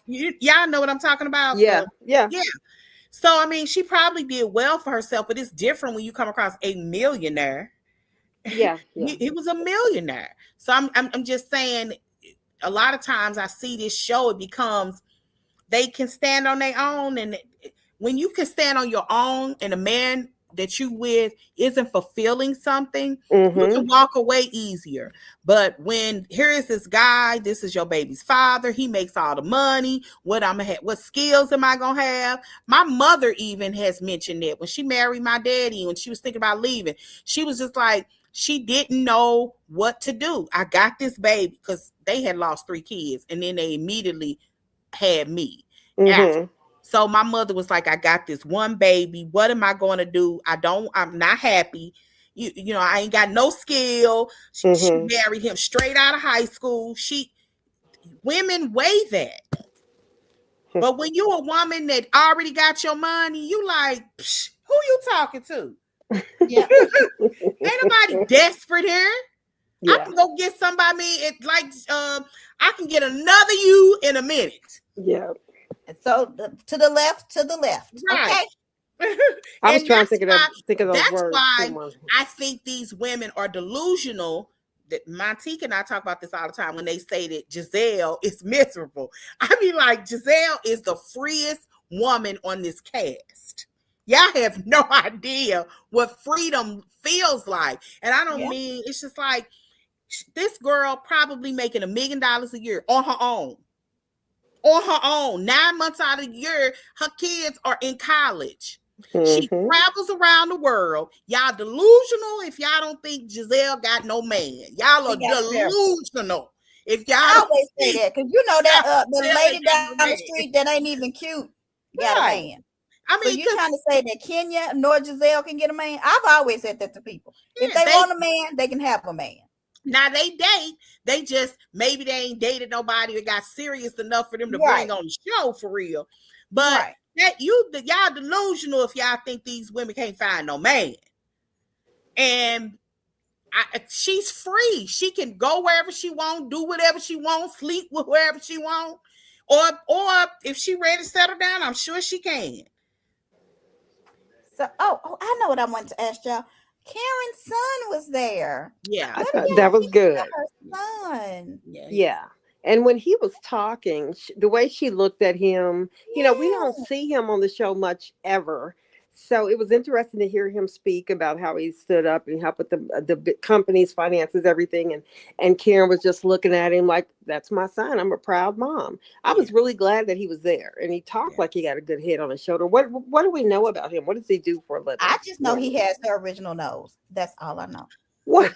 y'all know what I'm talking about. Yeah. So I mean, she probably did well for herself, but it's different when you come across a millionaire. Yeah. He was a millionaire. So I'm just saying, a lot of times I see this show, it becomes they can stand on their own, and when you can stand on your own and a man that you with isn't fulfilling something, you can walk away easier. But when here is this guy, this is your baby's father, he makes all the money, what skills am I gonna have? My mother even has mentioned that when she married my daddy, when she was thinking about leaving, she was just like, she didn't know what to do. I got this baby, because they had lost 3 kids, and then they immediately had me. So my mother was like, I got this one baby. What am I going to do? I'm not happy. You know, I ain't got no skill. She married him straight out of high school. Women weigh that. But when you a woman that already got your money, you like, who you talking to? Yeah. Ain't nobody desperate here. I can go get somebody. I can get another you in a minute. Yeah. So to the left. Right. Okay. I was trying to think of those that's words. That's why I think these women are delusional. That Montique and I talk about this all the time when they say that Giselle is miserable. I mean, like, Giselle is the freest woman on this cast. Y'all have no idea what freedom feels like. And I don't mean, it's just like, this girl probably making $1 million a year on her own. 9 months out of the year, her kids are in college. She travels around the world. Y'all delusional if y'all don't think Giselle got no man. Y'all are delusional. If y'all always say that, because you know that the lady down the street that ain't even cute got a man. I mean, so you trying to say that Kenya nor Giselle can get a man? I've always said that to people. If they want a man, they can have a man. Now they date. They just maybe they ain't dated nobody or got serious enough for them to bring on the show for real. But y'all delusional if y'all think these women can't find no man. And she's free. She can go wherever she wants, do whatever she wants, sleep with whoever she wants, or if she ready to settle down, I'm sure she can. So, I know what I wanted to ask y'all. Karen's son was there. Yeah, I thought that was good. Her son. Yeah. And when he was talking, the way she looked at him, you know, we don't see him on the show much ever. So it was interesting to hear him speak about how he stood up and helped with the company's finances, everything. And Karen was just looking at him like, that's my son. I'm a proud mom. I was really glad that he was there. And he talked like he got a good head on his shoher. What do we know about him? What does he do for a living? I just know he has the original nose. That's all I know. What?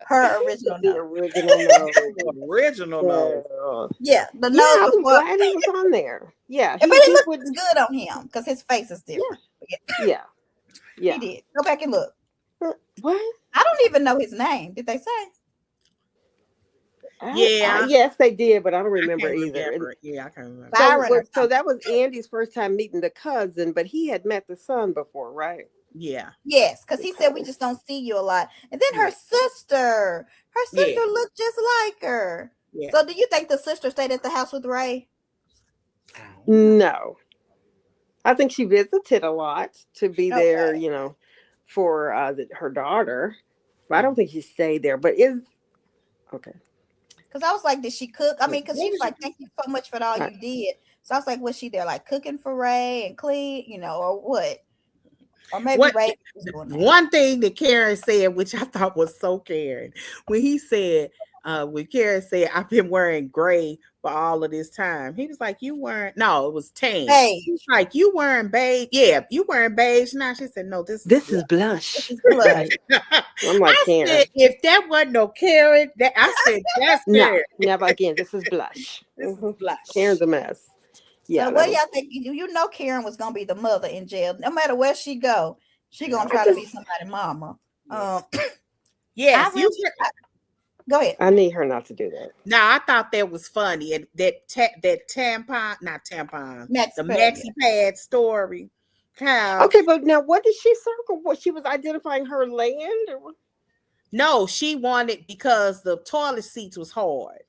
Her original nose. Original nose. Yeah, the nose. I was glad he was on there. Yeah, but it looks good on him because his face is different. Yeah. He did. Go back and look. What? I don't even know his name. Did they say? Yes, they did, but I don't remember either. Yeah, I can't remember. So that was Andy's first time meeting the cousin, but he had met the son before, right? Yeah. Yes, because he said we just don't see you a lot. And then her sister looked just like her. Yeah. So do you think the sister stayed at the house with Ray? No. I think she visited a lot to be there, you know, for her daughter. But I don't think she stayed there. But okay. Because I was like, did she cook? I mean, because she was like, thank you so much for all you did. So I was like, was she there like cooking for Ray and clean, you know, or what? Or maybe Ray. One thing that Karen said, which I thought was so Karen, when Karen said, I've been wearing gray for all of this time. He was like, it was tan. Beige. He was like, you wearing beige? Yeah, you wearing beige now? She said, no, this is blush. This is blush. I'm like, Karen. Said, if that wasn't no Karen, I said, that's Karen. Never again. This is blush. This is blush. Karen's a mess. Yeah. So what y'all think? You know, Karen was gonna be the mother in jail. No matter where she go, she gonna try to be somebody's mama. Yes, go ahead. I need her not to do that. Now I thought that was funny. And that tampon, not tampon, the maxi pad story. How? Okay, but now what did she circle? What, she was identifying her land? Or? No, she wanted because the toilet seats was hard.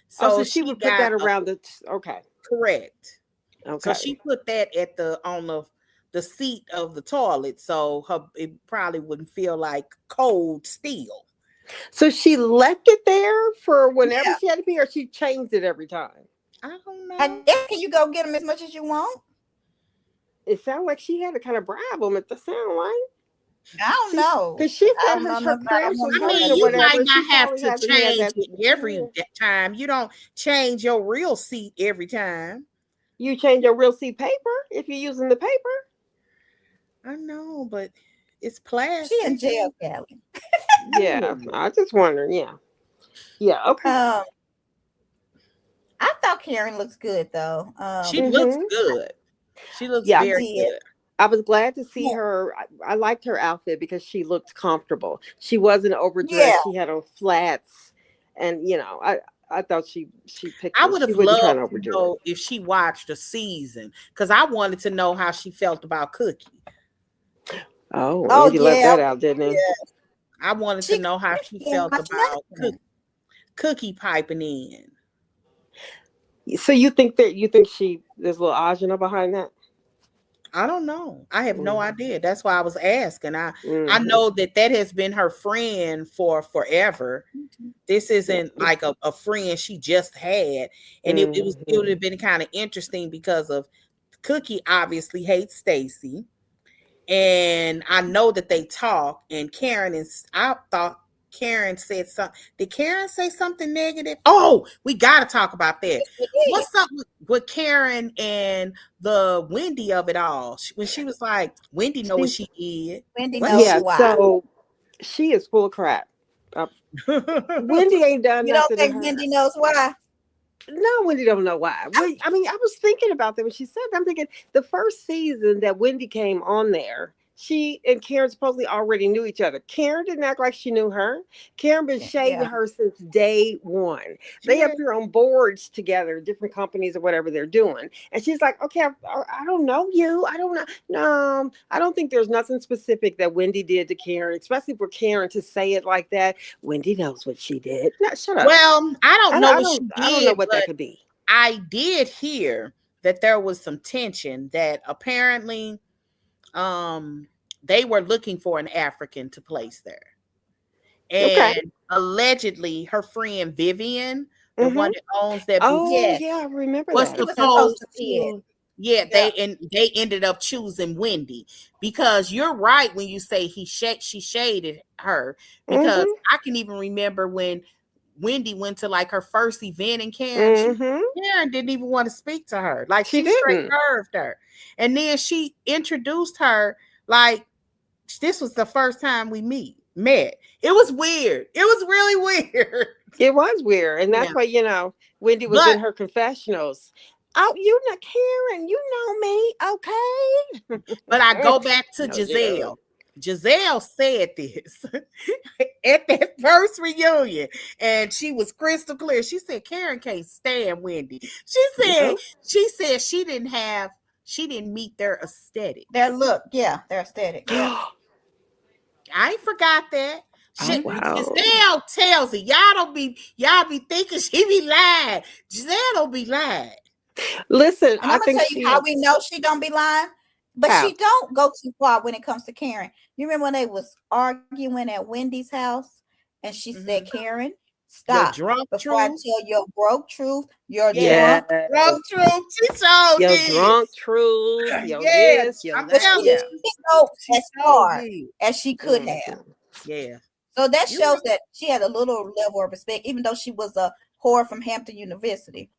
So she would put that around the. Okay. Correct. Okay. So she put that at on the seat of the toilet, so it probably wouldn't feel like cold steel. So she left it there for whenever she had to pee, or she changed it every time? I don't know. I guess can you go get them as much as you want? It sounded like she had to kind of bribe them at the sound line. I don't know. Because she said her cramps was hurting or whatever. You might not have to change it every time. You don't change your real seat every time. You change your real seat paper if you're using the paper. I know, but it's plastic. She in jail, Callie. Yeah, I just wondered. Yeah. Okay. I thought Karen looks good though. She looks good. She looks very good. I was glad to see her. I liked her outfit because she looked comfortable. She wasn't overdressed. She had on flats, and I thought she picked. I would have loved to know if she watched a season because I wanted to know how she felt about Cookie. Oh, he left that out, didn't he? Yeah. I wanted to know how she felt about Cookie piping in. So you think there's a little agenda behind that? I don't know. I have no idea. That's why I was asking. I know that has been her friend for forever. This isn't like a friend she just had, and it would have been kind of interesting because of Cookie obviously hates Stacy, and I know that they talk. And I thought Karen said something. Did Karen say something negative? Oh, we got to talk about that. What's up with Karen and the Wendy of it all? When she was like, Wendy know what she did. Wendy knows why. So she is full of crap. Wendy ain't done nothing. You don't think Wendy knows why? No, Wendy don't know why. I mean, I was thinking about that when she said that. I'm thinking the first season that Wendy came on there, she and Karen supposedly already knew each other. Karen didn't act like she knew her. Karen been shading her since day one. They appear on boards together, different companies or whatever they're doing. And she's like, okay, I don't know you. I don't know. No, I don't think there's nothing specific that Wendy did to Karen, especially for Karen to say it like that. Wendy knows what she did. No, shut up. Well, I don't know what she did. I don't know what that could be. I did hear that there was some tension that apparently they were looking for an African to place there. And allegedly her friend Vivian, the one that owns that boutique, I remember was that. supposed to they ended up choosing Wendy because you're right when you say she shaded her, because I can even remember when Wendy went to like her first event in Karen. Karen didn't even want to speak to her. Like she straight curved her. And then she introduced her like this was the first time we met. It was weird. It was really weird. It was weird. And that's why, Wendy was in her confessionals. Oh, you know Karen, you know me, okay? But I go back to Giselle. Giselle said this at that first reunion, and she was crystal clear. She said Karen can't stand Wendy. She said she didn't meet their aesthetic. Their look, their aesthetic. Yeah. I ain't forgot that. Giselle tells it. Y'all be thinking she be lying. Giselle don't be lying. Listen, and I'm gonna tell you how we know she don't be lying. But she don't go too far when it comes to Karen. You remember when they was arguing at Wendy's house, and she said, "Karen, stop before I tell your broke truth. Your drunk truth." She told your drunk truth. Your this. Your that. She didn't go as far as she could have. Yeah. So that shows that she had a little level of respect, even though she was a whore from Hampton University.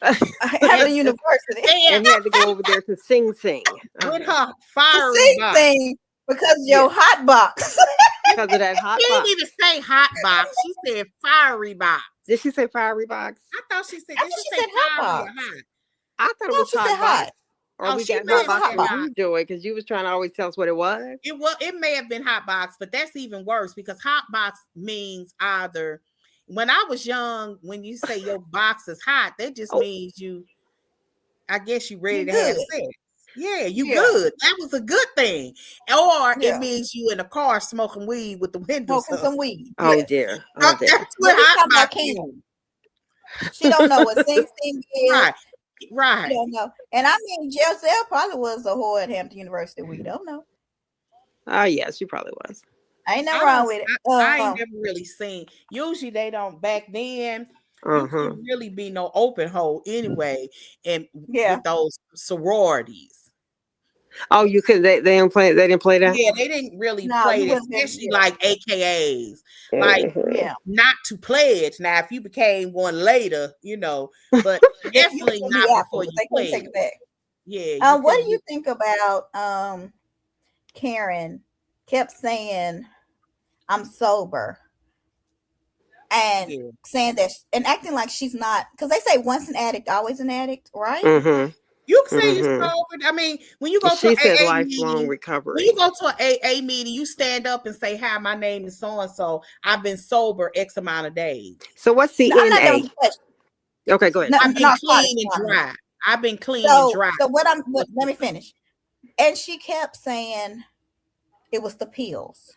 Hampton University, and had to go over there to sing with her fiery box. Sing because your hot box. Because of that hot box. She didn't even say hot box. She said fiery box. Did she say fiery box? I thought she said. Did she say hot box? I thought it No, was she hot said box. hot. Or we she got may hot have box said from hot. you, Joy, because you was trying to always tell us what it was. It may have been hot box, but that's even worse because hot box means either. When I was young, when you say your box is hot, that just means you. I guess you ready to have sex. Yeah, you good. That was a good thing. Or it means you in a car smoking weed with the windows smoking up. some weed. Oh dear. Oh dear. That's what hot box is. She don't know what Sing Sing is. Right. She don't know. And I mean, Giselle probably was a whore at Hampton University. We don't know. Oh yeah, she probably was. Ain't nothing wrong with it. I ain't never really seen. Usually they don't back then. You couldn't really be no open hole anyway, and with those sororities. Oh, you could. They didn't play. They didn't play that. Yeah, they didn't really play it, especially like AKAs, like not to pledge. Now, if you became one later, but definitely not before you pledge. Take it back. Yeah. What do you think about Karen kept saying I'm sober and saying that and acting like she's not, because they say once an addict, always an addict, right? You can say you're sober. I mean, when you go to an AA lifelong meeting, recovery. When you go to an AA meeting, you stand up and say, "Hi, my name is so and so. I've been sober X amount of days." So what's the NA? Okay, go ahead. I've been clean and dry. I've been clean and dry. So let me finish. And she kept saying it was the pills.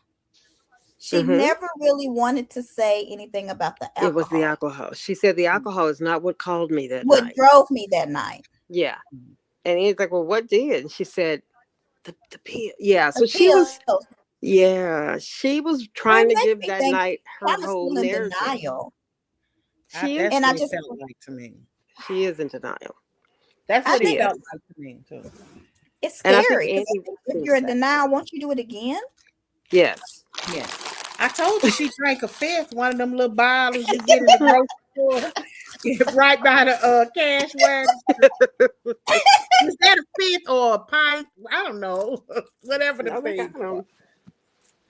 She never really wanted to say anything about the alcohol. It was the alcohol. She said the alcohol is not what called me that night. What drove me that night. Yeah. And he's like, well, what did? And she said, the pill. Yeah. So she was, she was trying to give that night her whole narrative. Denial. And I just felt like to me. She is in denial. That's what it felt like to me too. It's scary. If you're in denial, won't you do it again? Yes. Yes. I told you she drank a fifth, one of them little bottles you get in the grocery store, right by the cash wagon. Is that a fifth or a pint? I don't know. Whatever the thing.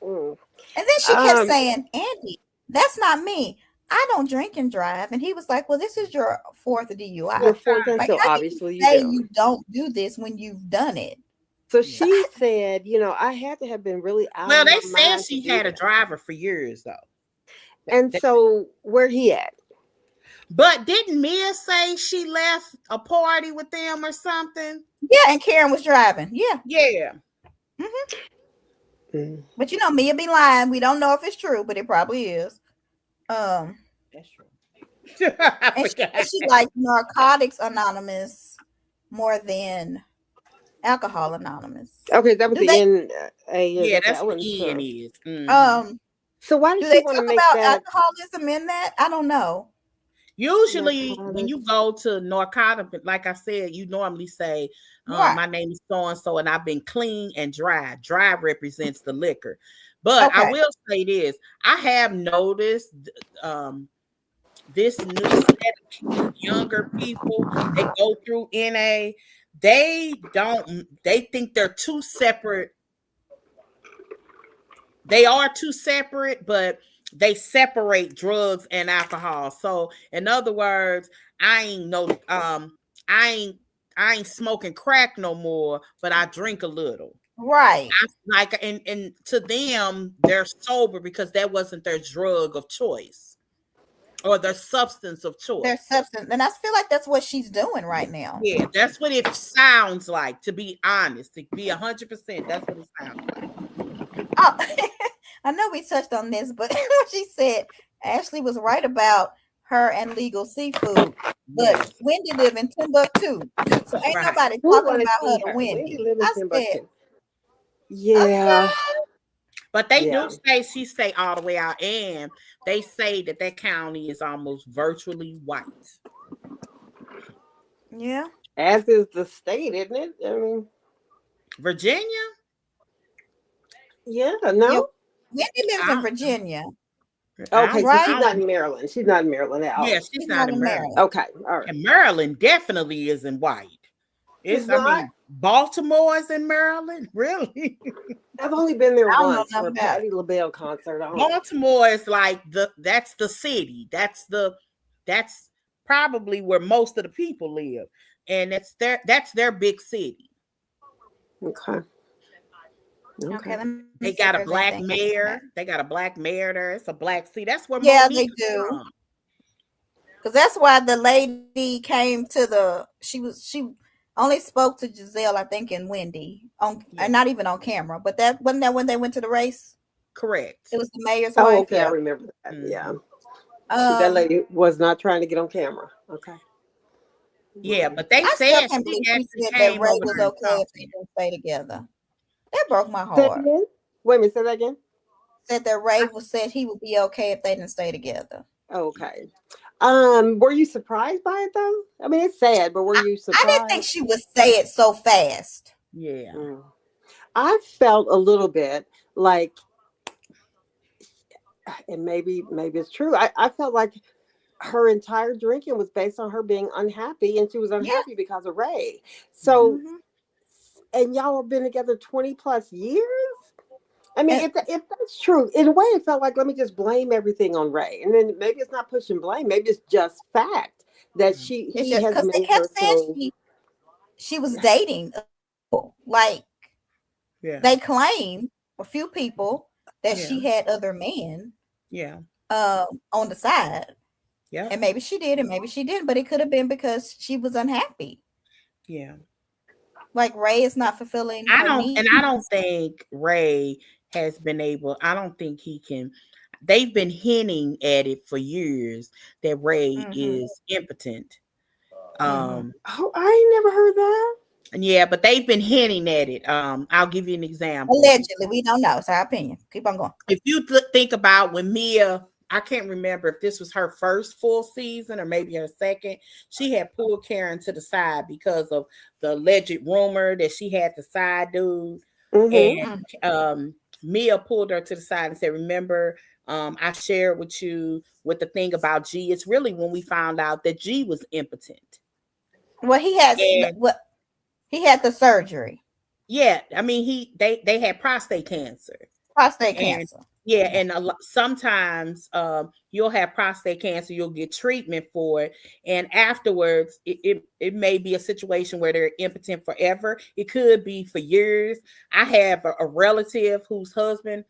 And then she kept saying, Andy, that's not me. I don't drink and drive. And he was like, well, this is your fourth DUI. So obviously you don't do this when you've done it. So she said, I had to have been really out. Well, they said she had a driver for years, though. And so where he at? But didn't Mia say she left a party with them or something? Yeah, and Karen was driving. Yeah. Yeah. But Mia be lying. We don't know if it's true, but it probably is. That's true. and she like Narcotics Anonymous more than Alcohol Anonymous. Okay, that was the NA. Yeah, that's what EN is. So why did they she want to talk make about that alcoholism in that? I don't know. Usually, when you go to narcotic, like I said, you normally say, "My name is so and so, and I've been clean and dry." Dry represents the liquor, but I will say this: I have noticed this new set of younger people that go through NA. They think they're two separate. They are two separate, but they separate drugs and alcohol. So in other words, I ain't smoking crack no more, but I drink a little. Right. And to them, they're sober because that wasn't their drug of choice. Or their substance of choice. Their substance. And I feel like that's what she's doing right now. Yeah, that's what it sounds like, to be honest. To be 100%, that's what it sounds like. Oh, I know we touched on this, but what she said, Ashley was right about her and legal seafood. But Wendy live in Timbuktu. So ain't nobody talking about her to Wendy. I said, yeah. But they do say she stay all the way out, and they say that county is almost virtually white. Yeah. As is the state, isn't it? I mean, Virginia? Yeah, no. Wendy lives in Virginia. Okay, so she's not in Maryland. She's not in Maryland at all. Yeah, she's not in Maryland. Okay, all right. And Maryland definitely isn't white. I mean, Baltimore is in Maryland, really? I've only been there once for a Patti LaBelle concert. Baltimore is like that's the city. That's probably where most of the people live. and that's their big city. Okay. They got a black mayor. They got a black mayor there. It's a black city. That's where they do. Because that's why the lady came to she only spoke to Giselle, I think, and Wendy and not even on camera. But that wasn't that when they went to the race. Correct. It was the mayor's wife. Oh, okay, I remember that. Mm-hmm. Yeah, that lady was not trying to get on camera. Okay. Yeah, but they said she that Ray was okay if they didn't stay together. That broke my heart. Wait a minute, say that again. Said that Ray said he would be okay if they didn't stay together. Okay. Were you surprised by it though? I mean, it's sad, but were you surprised? I didn't think she would say it so fast. Yeah. I felt a little bit like, and maybe it's true. I felt like her entire drinking was based on her being unhappy, and she was unhappy because of Ray. So, and y'all have been together 20 plus years. I mean, if that's true, in a way, it felt like, let me just blame everything on Ray. And then maybe it's not pushing blame. Maybe it's just fact that he has made her so... She was dating. Like, they claim, a few people, that she had other men on the side. Yeah. And maybe she did and maybe she didn't. But it could have been because she was unhappy. Yeah. Like, Ray is not fulfilling I don't think Ray has been able, I don't think he can. They've been hinting at it for years that Ray is impotent. Oh, I ain't never heard that. Yeah, but they've been hinting at it. I'll give you an example. Allegedly, we don't know. It's our opinion. Keep on going. If you think about when Mia, I can't remember if this was her first full season or maybe her second, she had pulled Karen to the side because of the alleged rumor that she had the side dude. And Mia pulled her to the side and said, remember, I shared with you with the thing about G. It's really when we found out that G was impotent. Well, he had the surgery. Yeah, I mean, they had prostate cancer. Cancer. Yeah, and sometimes you'll have prostate cancer, you'll get treatment for it, and afterwards it may be a situation where they're impotent forever. It could be for years. I have a relative whose husband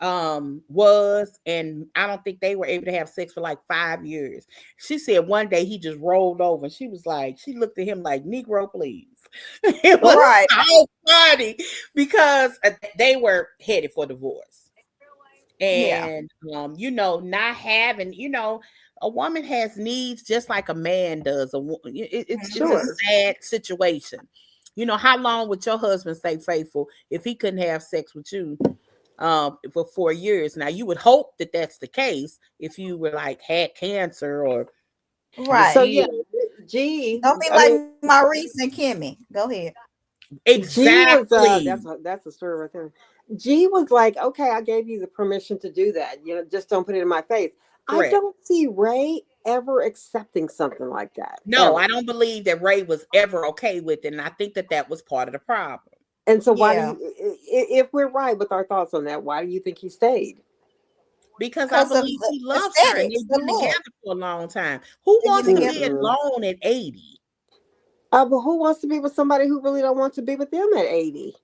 was, and I don't think they were able to have sex for like 5 years. She said one day he just rolled over, and she looked at him like, Negro, please. It was so funny because they were headed for divorce. And not having, a woman has needs just like a man does. It's a sad situation. How long would your husband stay faithful if he couldn't have sex with you for 4 years? Now, you would hope that that's the case if you were like had cancer or So G, don't be like Maurice and Kimmy. Go ahead. Exactly. That's a story right there. G was like, okay, I gave you the permission to do that. Just don't put it in my face. Correct. I don't see Ray ever accepting something like that. No, I don't believe that Ray was ever okay with it. And I think that was part of the problem. And so why if we're right with our thoughts on that, why do you think he stayed? Because I believe he loves her and they've been together for a long time. Who wants to be alone at 80? But who wants to be with somebody who really don't want to be with them at 80?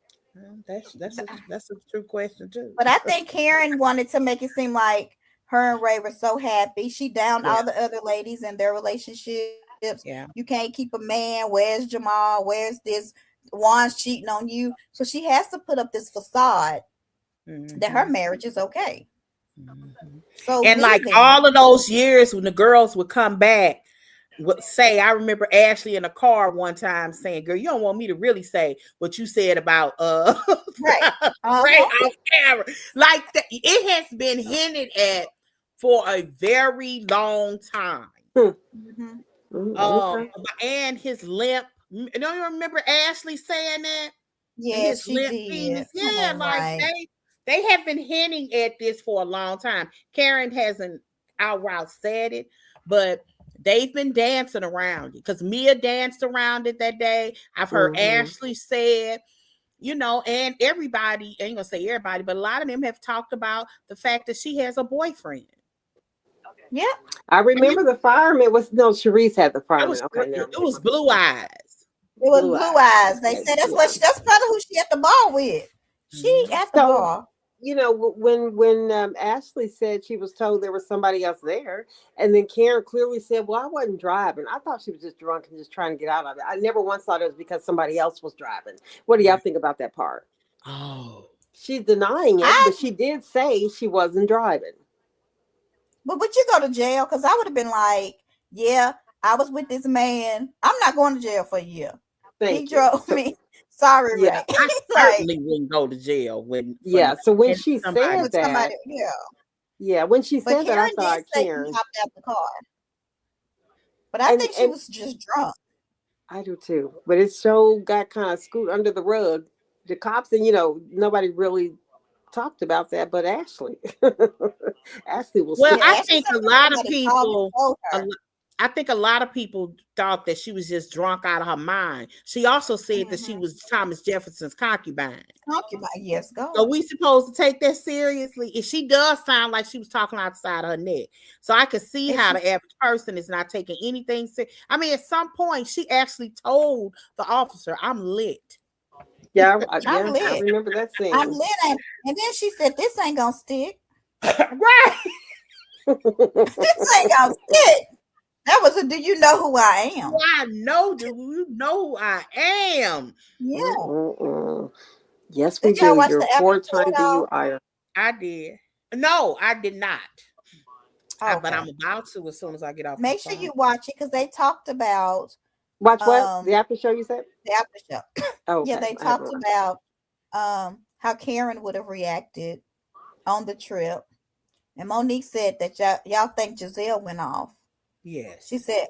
That's a true question too. But I think Karen wanted to make it seem like her and Ray were so happy. She downed all the other ladies in their relationships. Yeah. You can't keep a man. Where's Jamal? Where's this? Juan's cheating on you. So she has to put up this facade that her marriage is okay. So like all of those years when the girls would come back, would say, I remember Ashley in a car one time saying, girl, you don't want me to really say what you said about Ray on camera. Like it has been hinted at for a very long time. And his limp. Don't you remember Ashley saying that? Yes, she did. They have been hinting at this for a long time. Karen hasn't outright said it, but they've been dancing around it because Mia danced around it that day. I've heard Ashley said, and everybody, I ain't gonna say everybody, but a lot of them have talked about the fact that she has a boyfriend. Yeah. I remember the fireman was, Sharice had the fireman. It was Blue Eyes. It was Blue Eyes. They said that's probably who she at the bar with. She at the bar. You know, when Ashley said she was told there was somebody else there, and then Karen clearly said, "Well, I wasn't driving. I thought she was just drunk and just trying to get out of it. I never once thought it was because somebody else was driving." What do y'all think about that part? Oh, she's denying it, but she did say she wasn't driving. But would you go to jail? Because I would have been like, "Yeah, I was with this man. I'm not going to jail for a year. He drove me." Sorry, yeah, Ray. I certainly wouldn't go to jail when. So when she said that, when she said that, I thought Karen hopped out the car. But I think she was just drunk. I do too. But it so got kind of screwed under the rug. The cops, and nobody really talked about that, but Ashley. Ashley was. Well, I think a lot of people. I think a lot of people thought that she was just drunk out of her mind. She also said that she was Thomas Jefferson's concubine. Yes, go. So we supposed to take that seriously? If she does sound like she was talking outside her neck, so I could see how the average person is not taking anything serious. I mean, at some point, she actually told the officer, "I'm lit." Yeah, I'm lit. I remember that scene. I'm lit, and then she said, "This ain't gonna stick." Right. This ain't gonna stick. That was a "Do you know who I am?" Well, I know. Do you know who I am? Yeah. Yes, we do. You're 4-time DUI. I did. No, I did not. Okay. But I'm about to as soon as I get off. Make sure you watch it because they talked about. Watch what? The after show, you said? The after show. Oh, okay. Yeah, they talked about how Karen would have reacted on the trip. And Monique said that y'all think Giselle went off. Yes. She said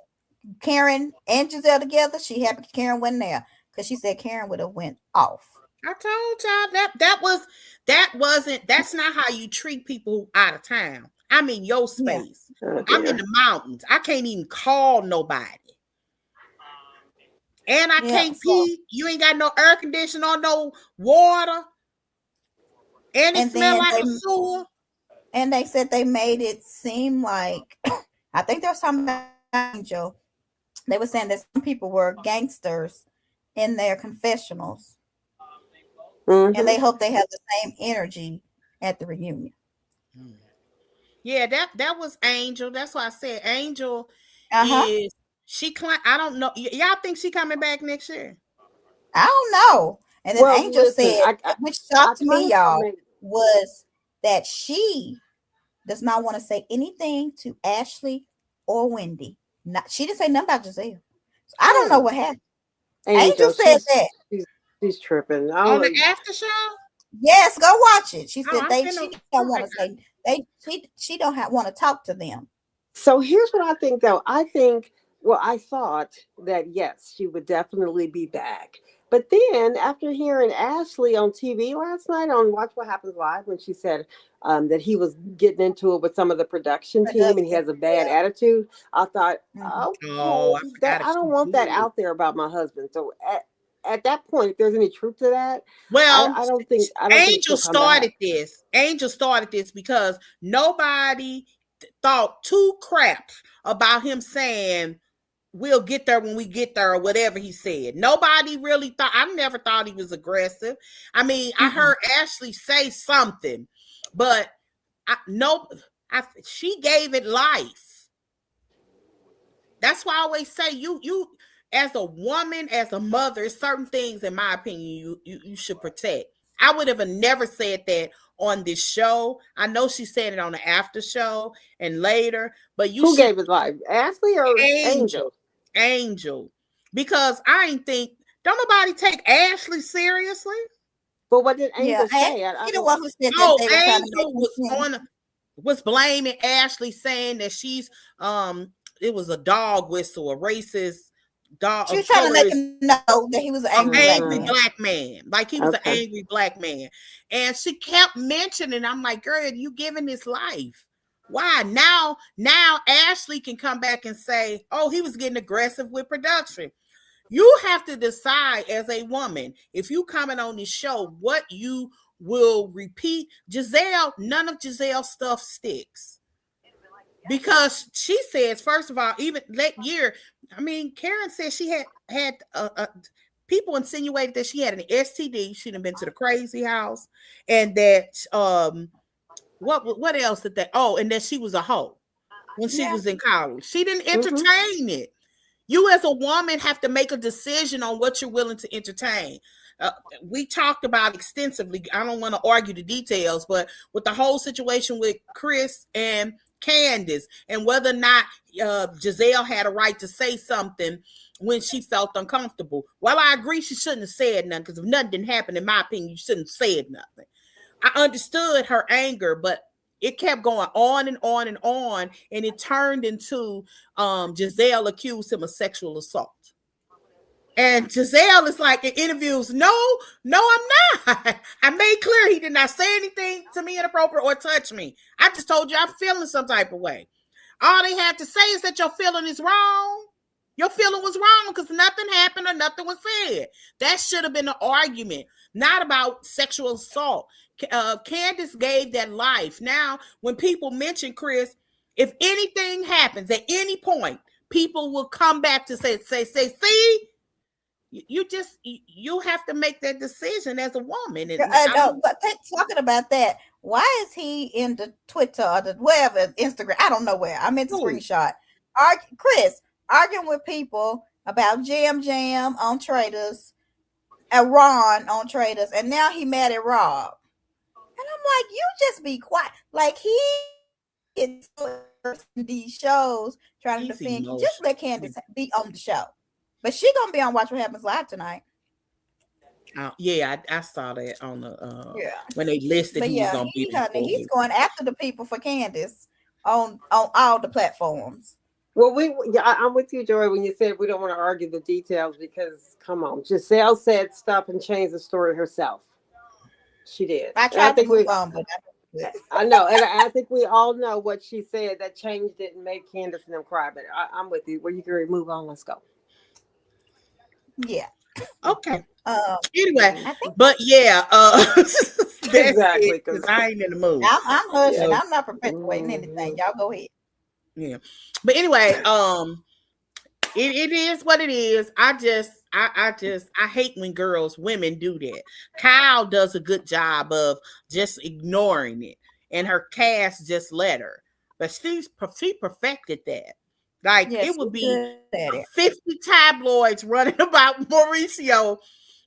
Karen and Giselle together. She happy Karen went there because she said Karen would have went off. I told y'all that's not how you treat people out of town. I'm in your space. Yeah. I'm in the mountains. I can't even call nobody. And I can't pee. You ain't got no air conditioning or no water. And it smell like a sewer. And they said they made it seem like I think there was something about Angel. They were saying that some people were gangsters in their confessionals. Mm-hmm. And they hope they have the same energy at the reunion. Yeah, that was Angel. That's why I said Angel is I don't know. Y'all think she coming back next year? I don't know. And then Angel said, which shocked me, y'all, was that she does not want to say anything to Ashley or Wendy. She didn't say nothing about Giselle. So I don't know what happened. Angel said that. She's tripping. On the after show? Yes, go watch it. She said she don't want to say she don't want to talk to them. So here's what I think though. I thought that yes, she would definitely be back. But then after hearing Ashley on TV last night on Watch What Happens Live, when she said that he was getting into it with some of the production team and he has a bad attitude, I thought, I don't want that out there about my husband. So at that point, if there's any truth to that, I don't think Angel started this. Angel started this because nobody thought two craps about him saying we'll get there when we get there or whatever he said. Nobody really thought. I never thought he was aggressive. I mean, I heard Ashley say something, but she gave it life. That's why I always say you as a woman, as a mother, certain things, in my opinion, you should protect. I would have never said that on this show. I know she said it on the after show and later, but who gave it life? Ashley or Angel? Angel, because don't nobody take Ashley seriously. But what did Angel say? Angel was blaming Ashley, saying that she's it was a dog whistle, a racist dog. She was trying to make him know that he was an angry black man, like he was an angry black man, and she kept mentioning. I'm like, girl, you giving this life? Why now Ashley can come back and say, oh, he was getting aggressive with production. You have to decide as a woman, if you comment on this show, what you will repeat. Giselle, none of Giselle's stuff sticks. Because she says, first of all, even that year, I mean, Karen said she had people insinuated that she had an STD. She'd have been to the crazy house, and that what else did they? Oh, and that she was a hoe when she was in college. She didn't entertain it. You as a woman have to make a decision on what you're willing to entertain. We talked about extensively. I don't want to argue the details, but with the whole situation with Chris and Candace and whether or not Giselle had a right to say something when she felt uncomfortable. Well, I agree she shouldn't have said nothing, because if nothing didn't happen, in my opinion, you shouldn't have said nothing. I understood her anger, but it kept going on and on and on, and it turned into Giselle accused him of sexual assault. And Giselle is like in interviews, no, I'm not. I made clear he did not say anything to me inappropriate or touch me. I just told you I'm feeling some type of way. All they had to say is that your feeling is wrong. Your feeling was wrong because nothing happened or nothing was said. That should have been an argument, not about sexual assault. Candace gave that life. Now, when people mention Chris, if anything happens at any point, people will come back to say, see, you have to make that decision as a woman. And but talking about that, why is he in the Twitter or the wherever, Instagram? I don't know where. I meant to screenshot. Chris arguing with people about Jam on Traders, and Ron on Traders, and now he mad at Rob. And I'm like, you just be quiet. Like, he is these shows trying to defend you. Just let Candace be on the show. But she gonna be on Watch What Happens Live tonight. Yeah, I saw that on the when they listed who was gonna be. He's going after the people for Candace on all the platforms. Well, I'm with you, Joy, when you said we don't want to argue the details, because come on, Giselle said stuff and changed the story herself. She did. I tried to move on, but I know, and I think we all know what she said that changed it and made Candace and them cry. But I'm with you. Where you can move on, let's go. Yeah. Okay. Anyway, but exactly, because I ain't in the mood. I'm hushing. I'm not perpetuating anything. Y'all go ahead. Yeah, but anyway, it is what it is. I hate when women do that. Kyle does a good job of just ignoring it, and her cast just let her. But she perfected that. Like, it would be 50 tabloids running about Mauricio,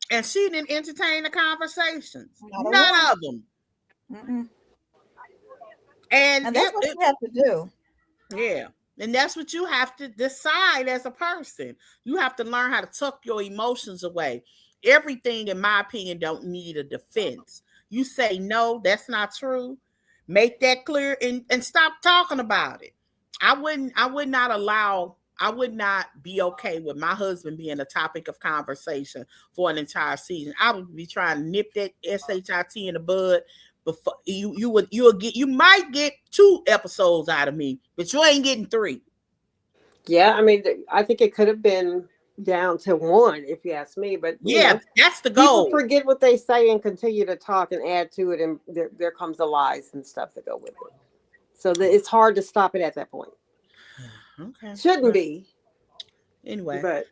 and she didn't entertain the conversations. None of them. Mm-mm. And that's what you have to do. Yeah. And that's what you have to decide as a person. You have to learn how to tuck your emotions away. Everything, in my opinion, don't need a defense. You say, no, that's not true. Make that clear and stop talking about it. I would not be okay with my husband being a topic of conversation for an entire season. I would be trying to nip that SHIT in the bud. Before you might get 2 episodes out of me, but you ain't getting 3. Yeah, I mean, I think it could have been down to 1 if you ask me. But that's the goal. People forget what they say and continue to talk and add to it, and there comes the lies and stuff that go with it. So it's hard to stop it at that point. Okay, shouldn't be. Anyway, but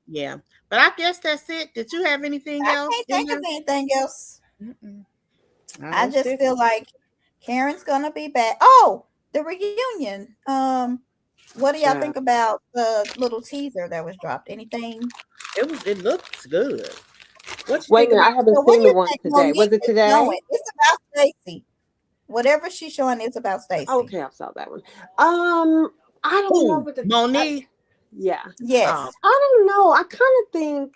yeah. But I guess that's it. Did you have anything else? I can't think of anything else. I just feel like Karen's gonna be back. Oh, the reunion. What do y'all think about the little teaser that was dropped? Anything? It looks good. Wait a minute, I haven't seen the one today. Was it today? It's about Stacey. Whatever she's showing, it's about Stacey. Okay, I saw that one. I don't know what the Monique. Yeah. Yes. I don't know. I kind of think.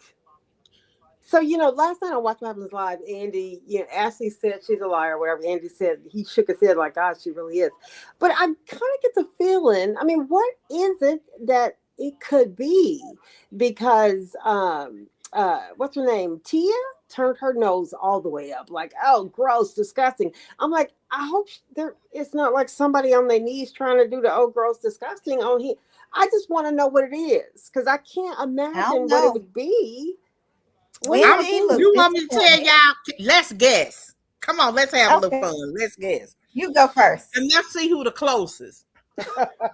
So, last night I watched What Happens Live, Andy, Ashley said she's a liar or whatever. Andy said, he shook his head like, God, she really is. But I kind of get the feeling, I mean, what is it that it could be? Because, what's her name? Tia turned her nose all the way up. Like, oh, gross, disgusting. I'm like, I hope it's not like somebody on their knees trying to do the, oh, gross, disgusting on here. I just want to know what it is. Because I can't imagine what it would be. You want me to tell y'all? Let's guess. Come on, let's have a little fun. Let's guess. You go first. And let's see who the closest.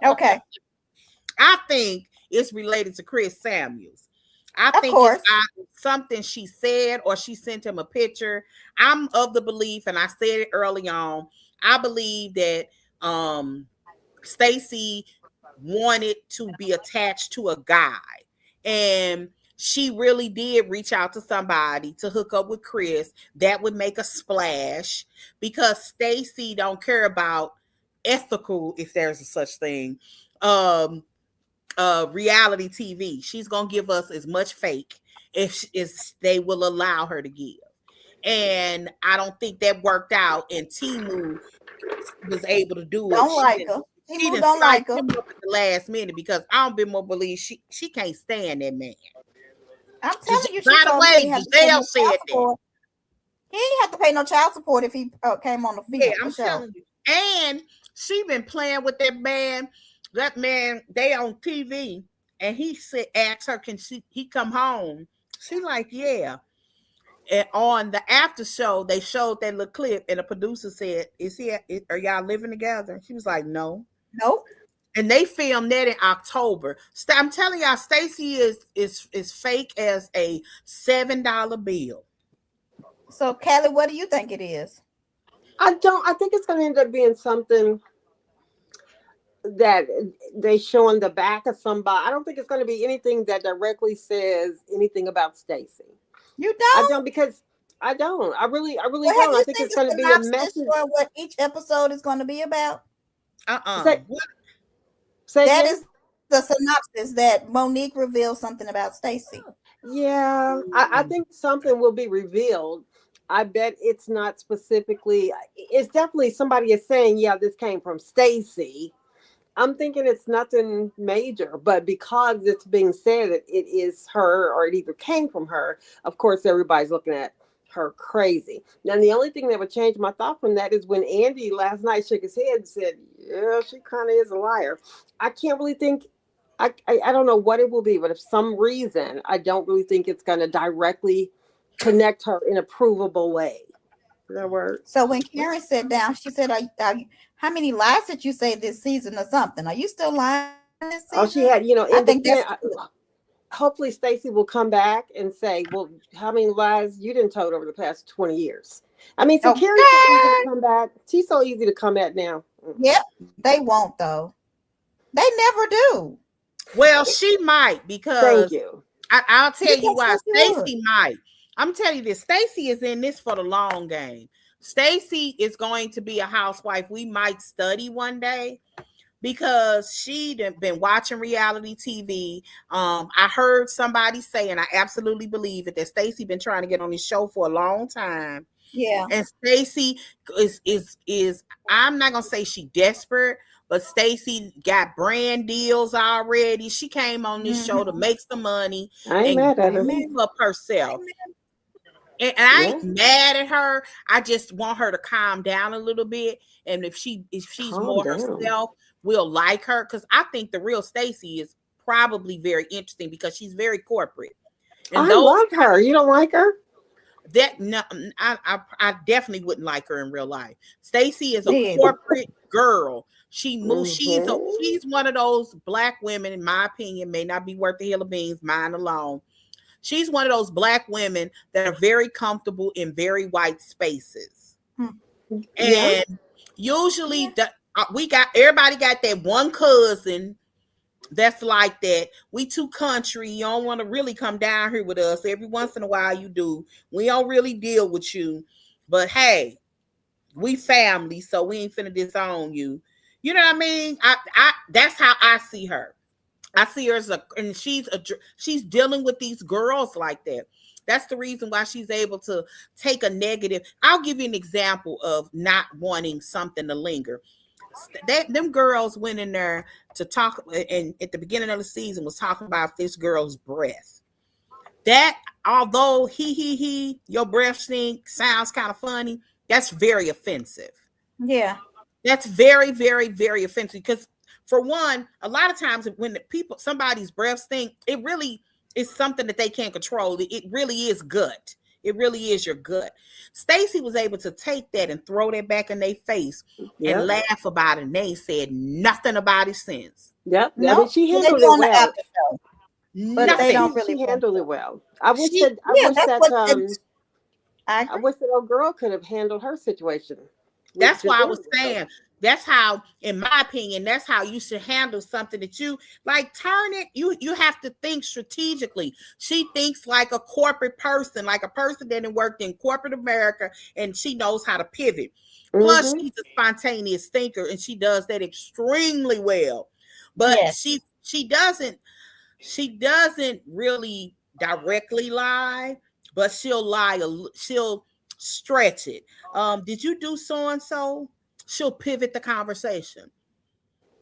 Okay. I think it's related to Chris Samuels. I think it's something she said or she sent him a picture. I'm of the belief, and I said it early on, I believe that Stacey wanted to be attached to a guy, and she really did reach out to somebody to hook up with Chris. That would make a splash, because Stacey don't care about ethical, if there's a such thing, reality TV. She's gonna give us as much fake if they will allow her to give. And I don't think that worked out, and Timu was able to do it. Don't like her. She didn't like him up at the last minute, because I don't be more believe she can't stand that man. I'm telling you, by the way, Giselle said that. He didn't have to pay no child support if he came on the field. Yeah, I'm telling you. And she been playing with that man. That man, they on TV, and he asked her, can he come home? She like, yeah. And on the after show, they showed that little clip, and the producer said, are y'all living together? She was like, no. Nope. And they filmed that in October. I'm telling y'all, Stacey is fake as a $7 bill. So, Kelly, what do you think it is? I think it's going to end up being something that they show in the back of somebody. I don't think it's going to be anything that directly says anything about Stacey. You don't? I don't, because I don't. I really don't. I think it's going to be a message. For what each episode is going to be about? That is the synopsis that Monique revealed something about Stacey. Yeah, I think something will be revealed. I bet it's not specifically. It's definitely somebody is saying, yeah, this came from Stacey. I'm thinking it's nothing major, but because it's being said that it is her or it either came from her, of course, everybody's looking at her crazy. Now, the only thing that would change my thought from that is when Andy last night shook his head and said, yeah, she kind of is a liar. I can't really think, I don't know what it will be, but if some reason, I don't really think it's going to directly connect her in a provable way. That word. So when Karen sat down, she said, how many lies did you say this season or something? Are you still lying this season? Oh, she had, I think hopefully Stacey will come back and say, well, how many lies you didn't told over the past 20 years? I mean, so Carrie's so easy to come back. She's so easy to come at now. Yep. They won't, though. They never do. Well, she might, because thank you. I'll tell you why. Stacey might. I'm telling you this. Stacey is in this for the long game. Stacey is going to be a housewife we might study one day, because she'd been watching reality TV. I heard somebody say, and I absolutely believe it, that Stacey been trying to get on this show for a long time. Yeah. And Stacey is I'm not gonna say she desperate, but Stacey got brand deals already. She came on this show to make some money and move up herself. And I ain't mad at her. I just want her to calm down a little bit. And if she's more herself, we'll like her. Because I think the real Stacey is probably very interesting, because she's very corporate. And I love her. You don't like her? I definitely wouldn't like her in real life. Stacey is a corporate girl. She moves. She's one of those black women, in my opinion, may not be worth the hill of beans, mine alone. She's one of those black women that are very comfortable in very white spaces. And usually everybody got that one cousin that's like that. We too country. You don't want to really come down here with us. Every once in a while you do. We don't really deal with you. But hey, we family, so we ain't finna disown you. You know what I mean? That's how I see her. I see her and she's dealing with these girls like that. That's the reason why she's able to take a negative. I'll give you an example of not wanting something to linger. Them girls went in there to talk, and at the beginning of the season was talking about this girl's breath. That, although your breath stink sounds kind of funny, that's very offensive. Yeah. That's very, very, very offensive, because for one, a lot of times when somebody's breath stink, it really is something that they can't control. It really is gut. It really is your gut. Stacey was able to take that and throw that back in their face and laugh about it. And they said nothing about it since. Yep. No, I mean, she handled it well. But they don't really handle it well. I wish that old girl could have handled her situation. That's why I was saying, that's how, in my opinion, that's how you should handle something that you like. Turn it. You have to think strategically. She thinks like a corporate person, like a person that worked in corporate America, and she knows how to pivot. Plus, she's a spontaneous thinker, and she does that extremely well. But she doesn't really directly lie, but she'll lie. She'll stretch it. Did you do so and so? She'll pivot the conversation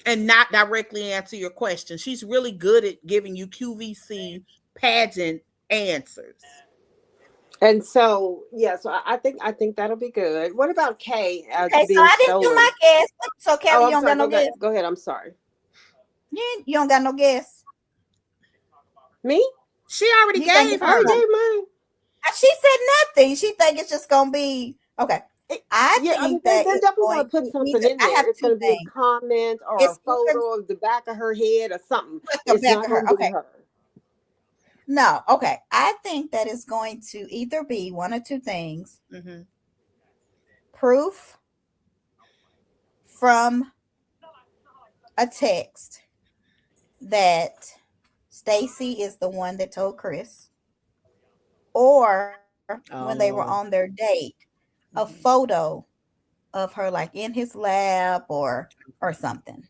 and not directly answer your question. She's really good at giving you QVC pageant answers. And so, so I think that'll be good. What about Kay? Okay, so I didn't do my guess. So Kelly, you don't got no guess. Go ahead. I'm sorry. You don't got no guess. Me? She already gave her. I gave mine. She said nothing. She think it's just gonna be okay. I think that they're definitely going to put something in there. It's going to be a comment or a photo of the back of her head or something. The back of her. Okay. No, okay. I think that it's going to either be one or two things. Mm-hmm. Proof from a text that Stacey is the one that told Chris, or when they were on their date, a photo of her like in his lap or something.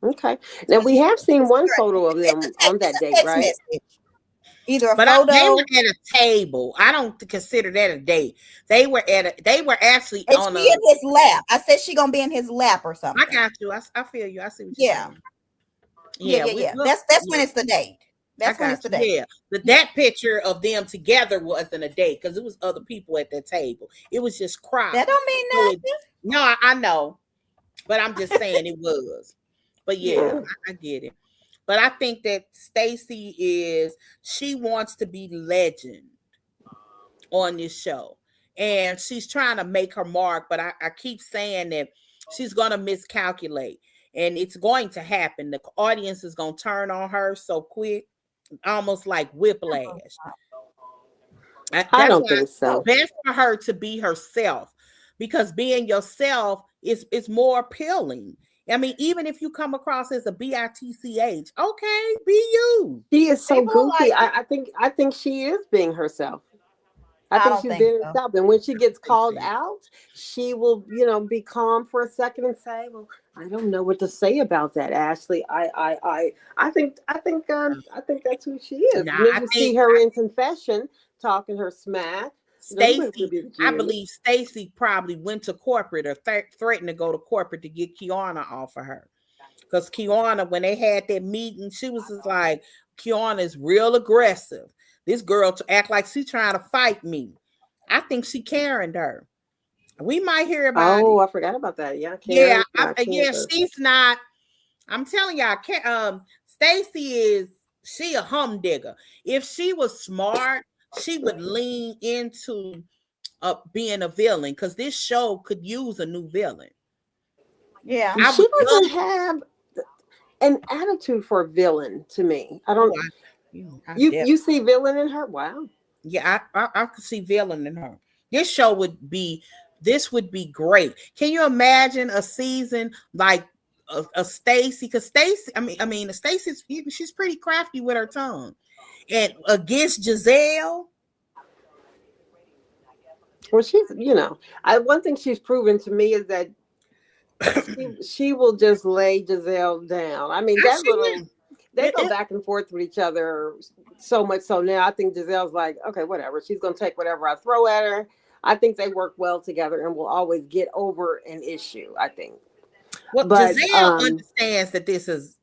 Okay. Now we have seen one photo of them on that date, right? Message. Either a photo. They were at a table. I don't consider that a date. They were actually on in his lap. I said she gonna be in his lap or something. I got you. I feel you. I see what you're saying. Yeah. That's when it's the date. That's when it's the date. Yeah, but that picture of them together wasn't a date because it was other people at that table. It was just crowd. That don't mean nothing. No, I know, but I'm just saying it was. But I get it. But I think that Stacey she wants to be legend on this show, and she's trying to make her mark. But I keep saying that she's gonna miscalculate, and it's going to happen. The audience is gonna turn on her so quick. Almost like whiplash. I don't think so. It's best for her to be herself, because being yourself is more appealing. I mean, even if you come across as a bitch, okay, be you. She is so goofy. I think she is being herself. I think she's being herself. And when she gets called out, she will, be calm for a second and say, "Well, I don't know what to say about that, Ashley. I think that's who she is." Nah, when you see her in confession talking her smack. Stacey, I believe Stacey probably went to corporate or threatened to go to corporate to get Kiana off of her. Because Kiana, when they had that meeting, she was just like, Kiana is real aggressive. This girl to act like she's trying to fight me. I think she Karen'd her. We might hear about it. Oh, I forgot about that. Yeah, she's not. I'm telling y'all, Stacey she a humdinger. If she was smart, she would lean into being a villain, because this show could use a new villain. Yeah, she doesn't have an attitude for a villain to me. I don't. You see villain in her? Wow. Yeah, I could see villain in her. This show would be great. Can you imagine a season like a Stacey? Because Stacey, I mean, Stacey's she's pretty crafty with her tongue, and against Giselle. Well, she's one thing she's proven to me is that she will just lay Giselle down. I mean, they go back and forth with each other so much so now I think Giselle's like, okay, whatever. She's going to take whatever I throw at her. I think they work well together and will always get over an issue, I think. Well, but Giselle understands that this is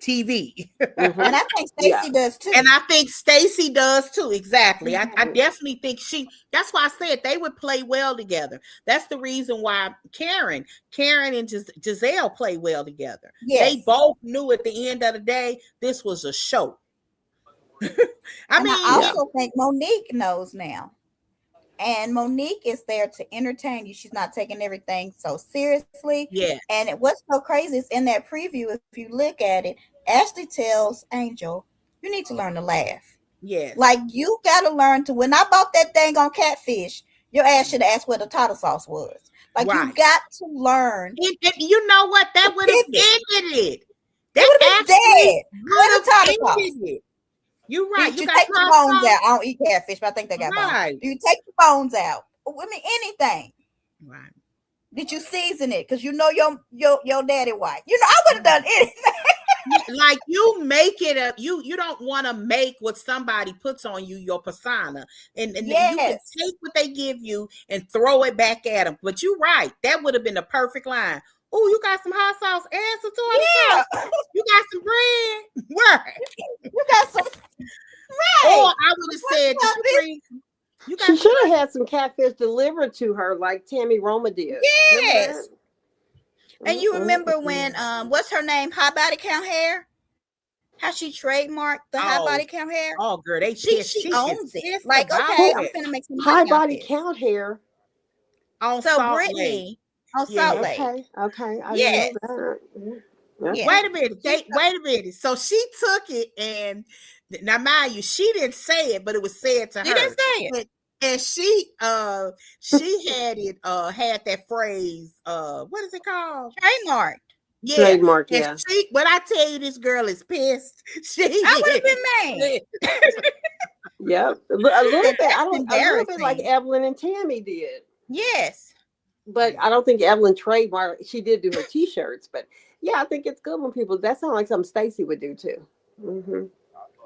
TV. Mm-hmm. And I think Stacey does too. And I think Stacey does too. Exactly. Mm-hmm. I definitely think that's why I said they would play well together. That's the reason why Karen and Giselle play well together. Yes. They both knew at the end of the day, this was a show. I also think Monique knows now. And Monique is there to entertain you. She's not taking everything so seriously. Yeah. And what's so crazy is in that preview, if you look at it, Ashley tells Angel, you need to learn to laugh. Yes. Like, you got to learn to, when I bought that thing on Catfish, your ass should have asked what the tartar sauce was. Like, you got to learn. You know what? That would have ended it. That would have been dead. What the tartar sauce? It. You're right. You take the bones out. I don't eat catfish, but I think they got right. bones. You take the bones out. I mean, anything. Right. Did you season it? Because you know your daddy white. You know, I would have done anything. Like, you make it you don't want to make what somebody puts on you your persona, and yes. You can take what they give you and throw it back at them. But you're right, that would have been the perfect line. Oh, you got some hot sauce and some tomato sauce. You got some bread. Where? You got some. Right. Or I would have said, she should have had some catfish delivered to her like Tammy Roma did. Yes. And you remember when what's her name? High body count hair? How she trademarked the high body count hair? Oh, girl, she owns it. Like, okay, I'm finna make some high body count hair. On so Salt Brittany Lake. on Salt Lake. Okay. Yes. Yeah. Wait a minute. So she took it, and now mind you, she didn't say it, but it was said to her. She didn't say it. And she had it had that phrase, what is it called? Trademark. Yeah. Trademark, yeah. She, when I tell you this girl is pissed, I would have been mad. Yep. A little bit. A little bit like Evelyn and Tammy did. Yes. But I don't think Evelyn trademarked. She did do her t-shirts, but yeah, I think it's good when people, that sounds like something Stacey would do too. Mm-hmm.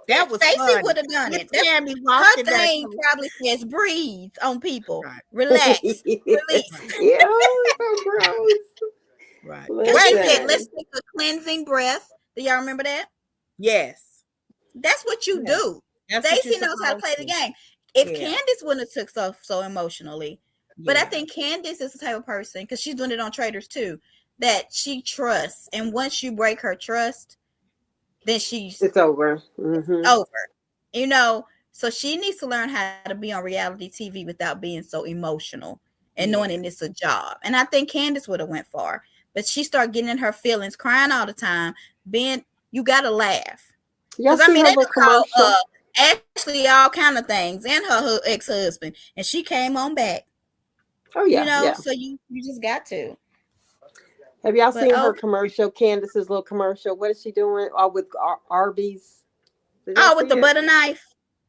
That was Stacey would have done it. Her thing probably says breathe on people. Right. Relax. Release. Yeah, so gross. Right. Because she said, let's take a cleansing breath. Do y'all remember that? Yes. That's what you do. Stacey knows how to play the game. If Candace wouldn't have took so emotionally, but I think Candace is the type of person, because she's doing it on Traders too, that she trusts. And once you break her trust, then it's over. It's over. You know, so she needs to learn how to be on reality TV without being so emotional and knowing it's a job. And I think Candace would have went far, but she started getting in her feelings, crying all the time. You gotta laugh. Because I mean, they call Ashley all kind of things and her ex-husband, and she came on back. Oh yeah, you know, so you just got to. Have y'all seen her commercial? Candace's little commercial. What is she doing? With Arby's. With the butter knife.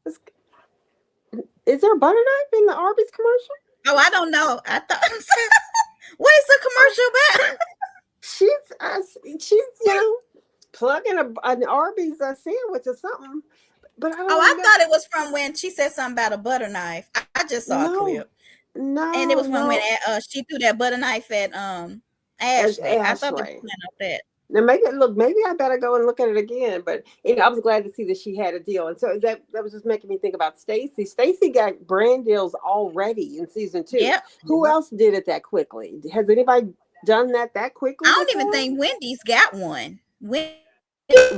Is there a butter knife in the Arby's commercial? Oh, I don't know. I thought. What is the commercial about? She's plugging an Arby's sandwich or something. But I don't know. I thought it was from when she said something about a butter knife. I just saw a clip. No, and it was when she threw that butter knife at Ashley. I thought they were that. Now maybe I better go and look at it again. But I was glad to see that she had a deal, and so that was just making me think about Stacey. Stacey got brand deals already in season 2. Yep. Who else did it that quickly? Has anybody done that quickly? I don't even think Wendy's got one.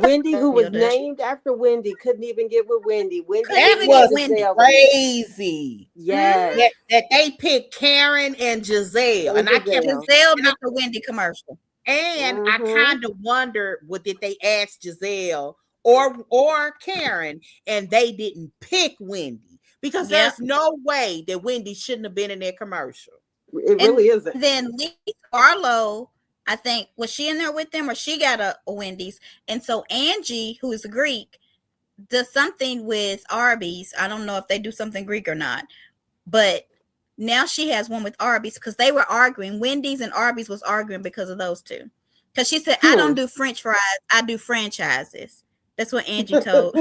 Wendy, who was named after Wendy, couldn't even get with Wendy. That was crazy. Yes. That they picked Karen and Giselle. And I kept Giselle did the Wendy commercial. And I kind of wondered, did they ask Giselle or Karen, and they didn't pick Wendy? Because there's no way that Wendy shouldn't have been in their commercial. It really isn't. Then Lisa Barlow, I think, was she in there with them, or she got a Wendy's? And so Angie, who is a Greek, does something with Arby's. I don't know if they do something Greek or not, but now she has one with Arby's because they were arguing. Wendy's and Arby's was arguing because of those two. Because she said, I don't do French fries, I do franchises. That's what Angie told.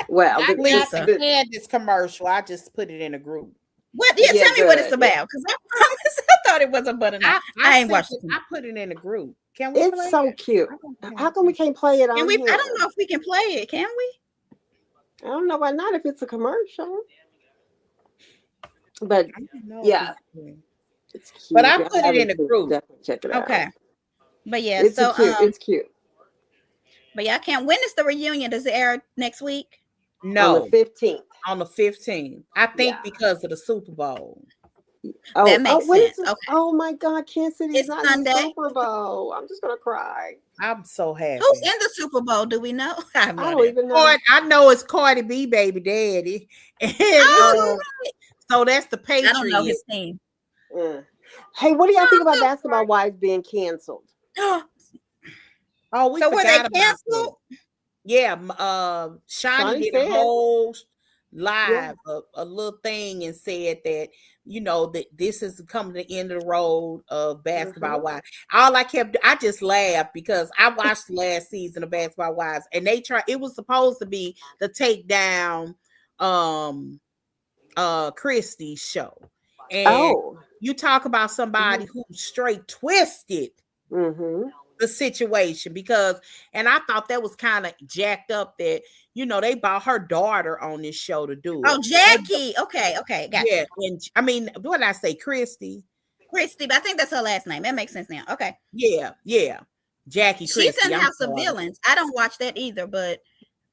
Well, Lisa had this commercial. I just put it in a group. What? Yeah, tell me what it's about, because I thought it was a butter knife. I ain't watched it. I put it in a group. Can we? It's so cute. How come we can't play it on here? I don't know if we can play it. Can we? I don't know why not if it's a commercial. But yeah, it's cute. But I put it in a group. Definitely check it out. Okay. But yeah, it's cute. It's cute. But yeah, I can't. When is the reunion? Does it air next week? No, on the 15th. On the 15th. I think because of the Super Bowl. That makes sense. Okay. Oh my God, Kansas City is not Sunday. in the Super Bowl. I'm just gonna cry. I'm so happy. Who's in the Super Bowl? Do we know? I don't even know. I know it's Cardi B, baby daddy. And, so that's the Patriots. I don't know his team. Hey, what do y'all think about Basketball Wives being canceled? Oh, we so were they canceled? Yeah, Shawnee did a whole live a little thing and said that that this is coming to the end of the road of Basketball Wives. I just laughed because I watched the last season of Basketball Wives and it was supposed to be the takedown Christie's show. And you talk about somebody who straight twisted the situation and I thought that was kind of jacked up that they brought her daughter on this show to do it. Oh, Jackie. Okay, got you. And I mean, what did I say? Christy, but I think that's her last name. That makes sense now. Okay. Yeah. Jackie Christie. She's in House of Villains. I don't watch that either, but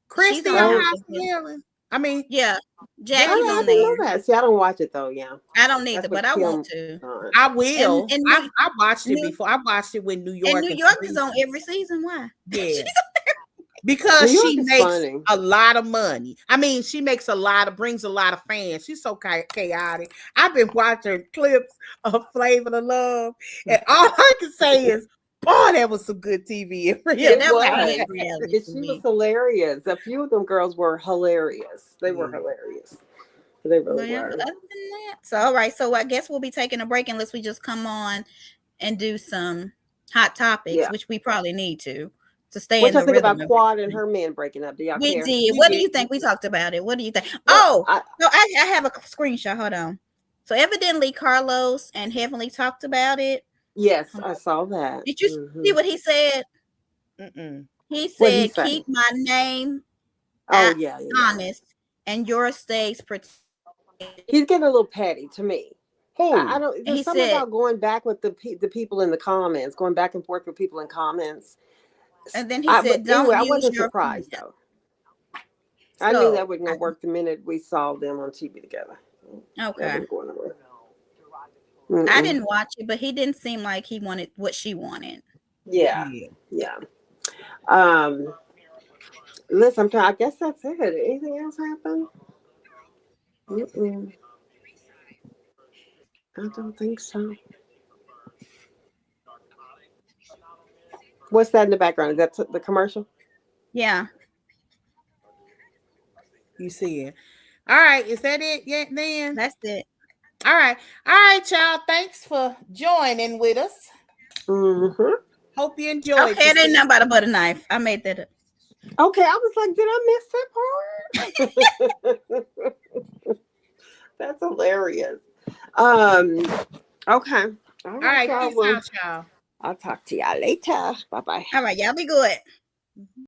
Christy in House of Villains. I mean, yeah, Jackie's on there. See, I don't watch it though. Yeah, I don't either, but I want to. I will. And I watched it before. I watched it when New York. And New York is on every season. Why? Yeah, because she makes a lot of money. I mean, she brings a lot of fans. She's so chaotic. I've been watching clips of Flavor of Love, and all I can say is, boy, that was some good TV. She was hilarious. A few of them girls were hilarious. They were hilarious. They really were. Other than that, so all right. So I guess we'll be taking a break unless we just come on and do some hot topics, which we probably need to stay in the rhythm. What about Quad and her man breaking up? Do y'all care? Did. What do you think? We talked about it. What do you think? I have a screenshot. Hold on. So evidently Carlos and Heavenly talked about it. Yes, I saw that. Did you see what he said? He said, "Keep my name honest, and yours stays protected." He's getting a little petty to me. I don't. There's something about going back with the people in the comments, going back and forth with people in comments. And then he said, "Don't." I wasn't surprised though. I knew that wasn't gonna work the minute we saw them on TV together. Okay. I didn't watch it, but he didn't seem like he wanted what she wanted. Yeah. Listen, I guess that's it. Anything else happen? I don't think so. What's that in the background? Is that the commercial? Yeah. You see it. All right. Is that it yet, then? That's it. All right, y'all. Thanks for joining with us. Hope you enjoyed. Okay, it ain't nothing but a butter knife. I made that up. Okay, I was like, did I miss that part? That's hilarious. Okay. All right, peace out, y'all. I'll talk to y'all later. Bye-bye. All right, y'all be good.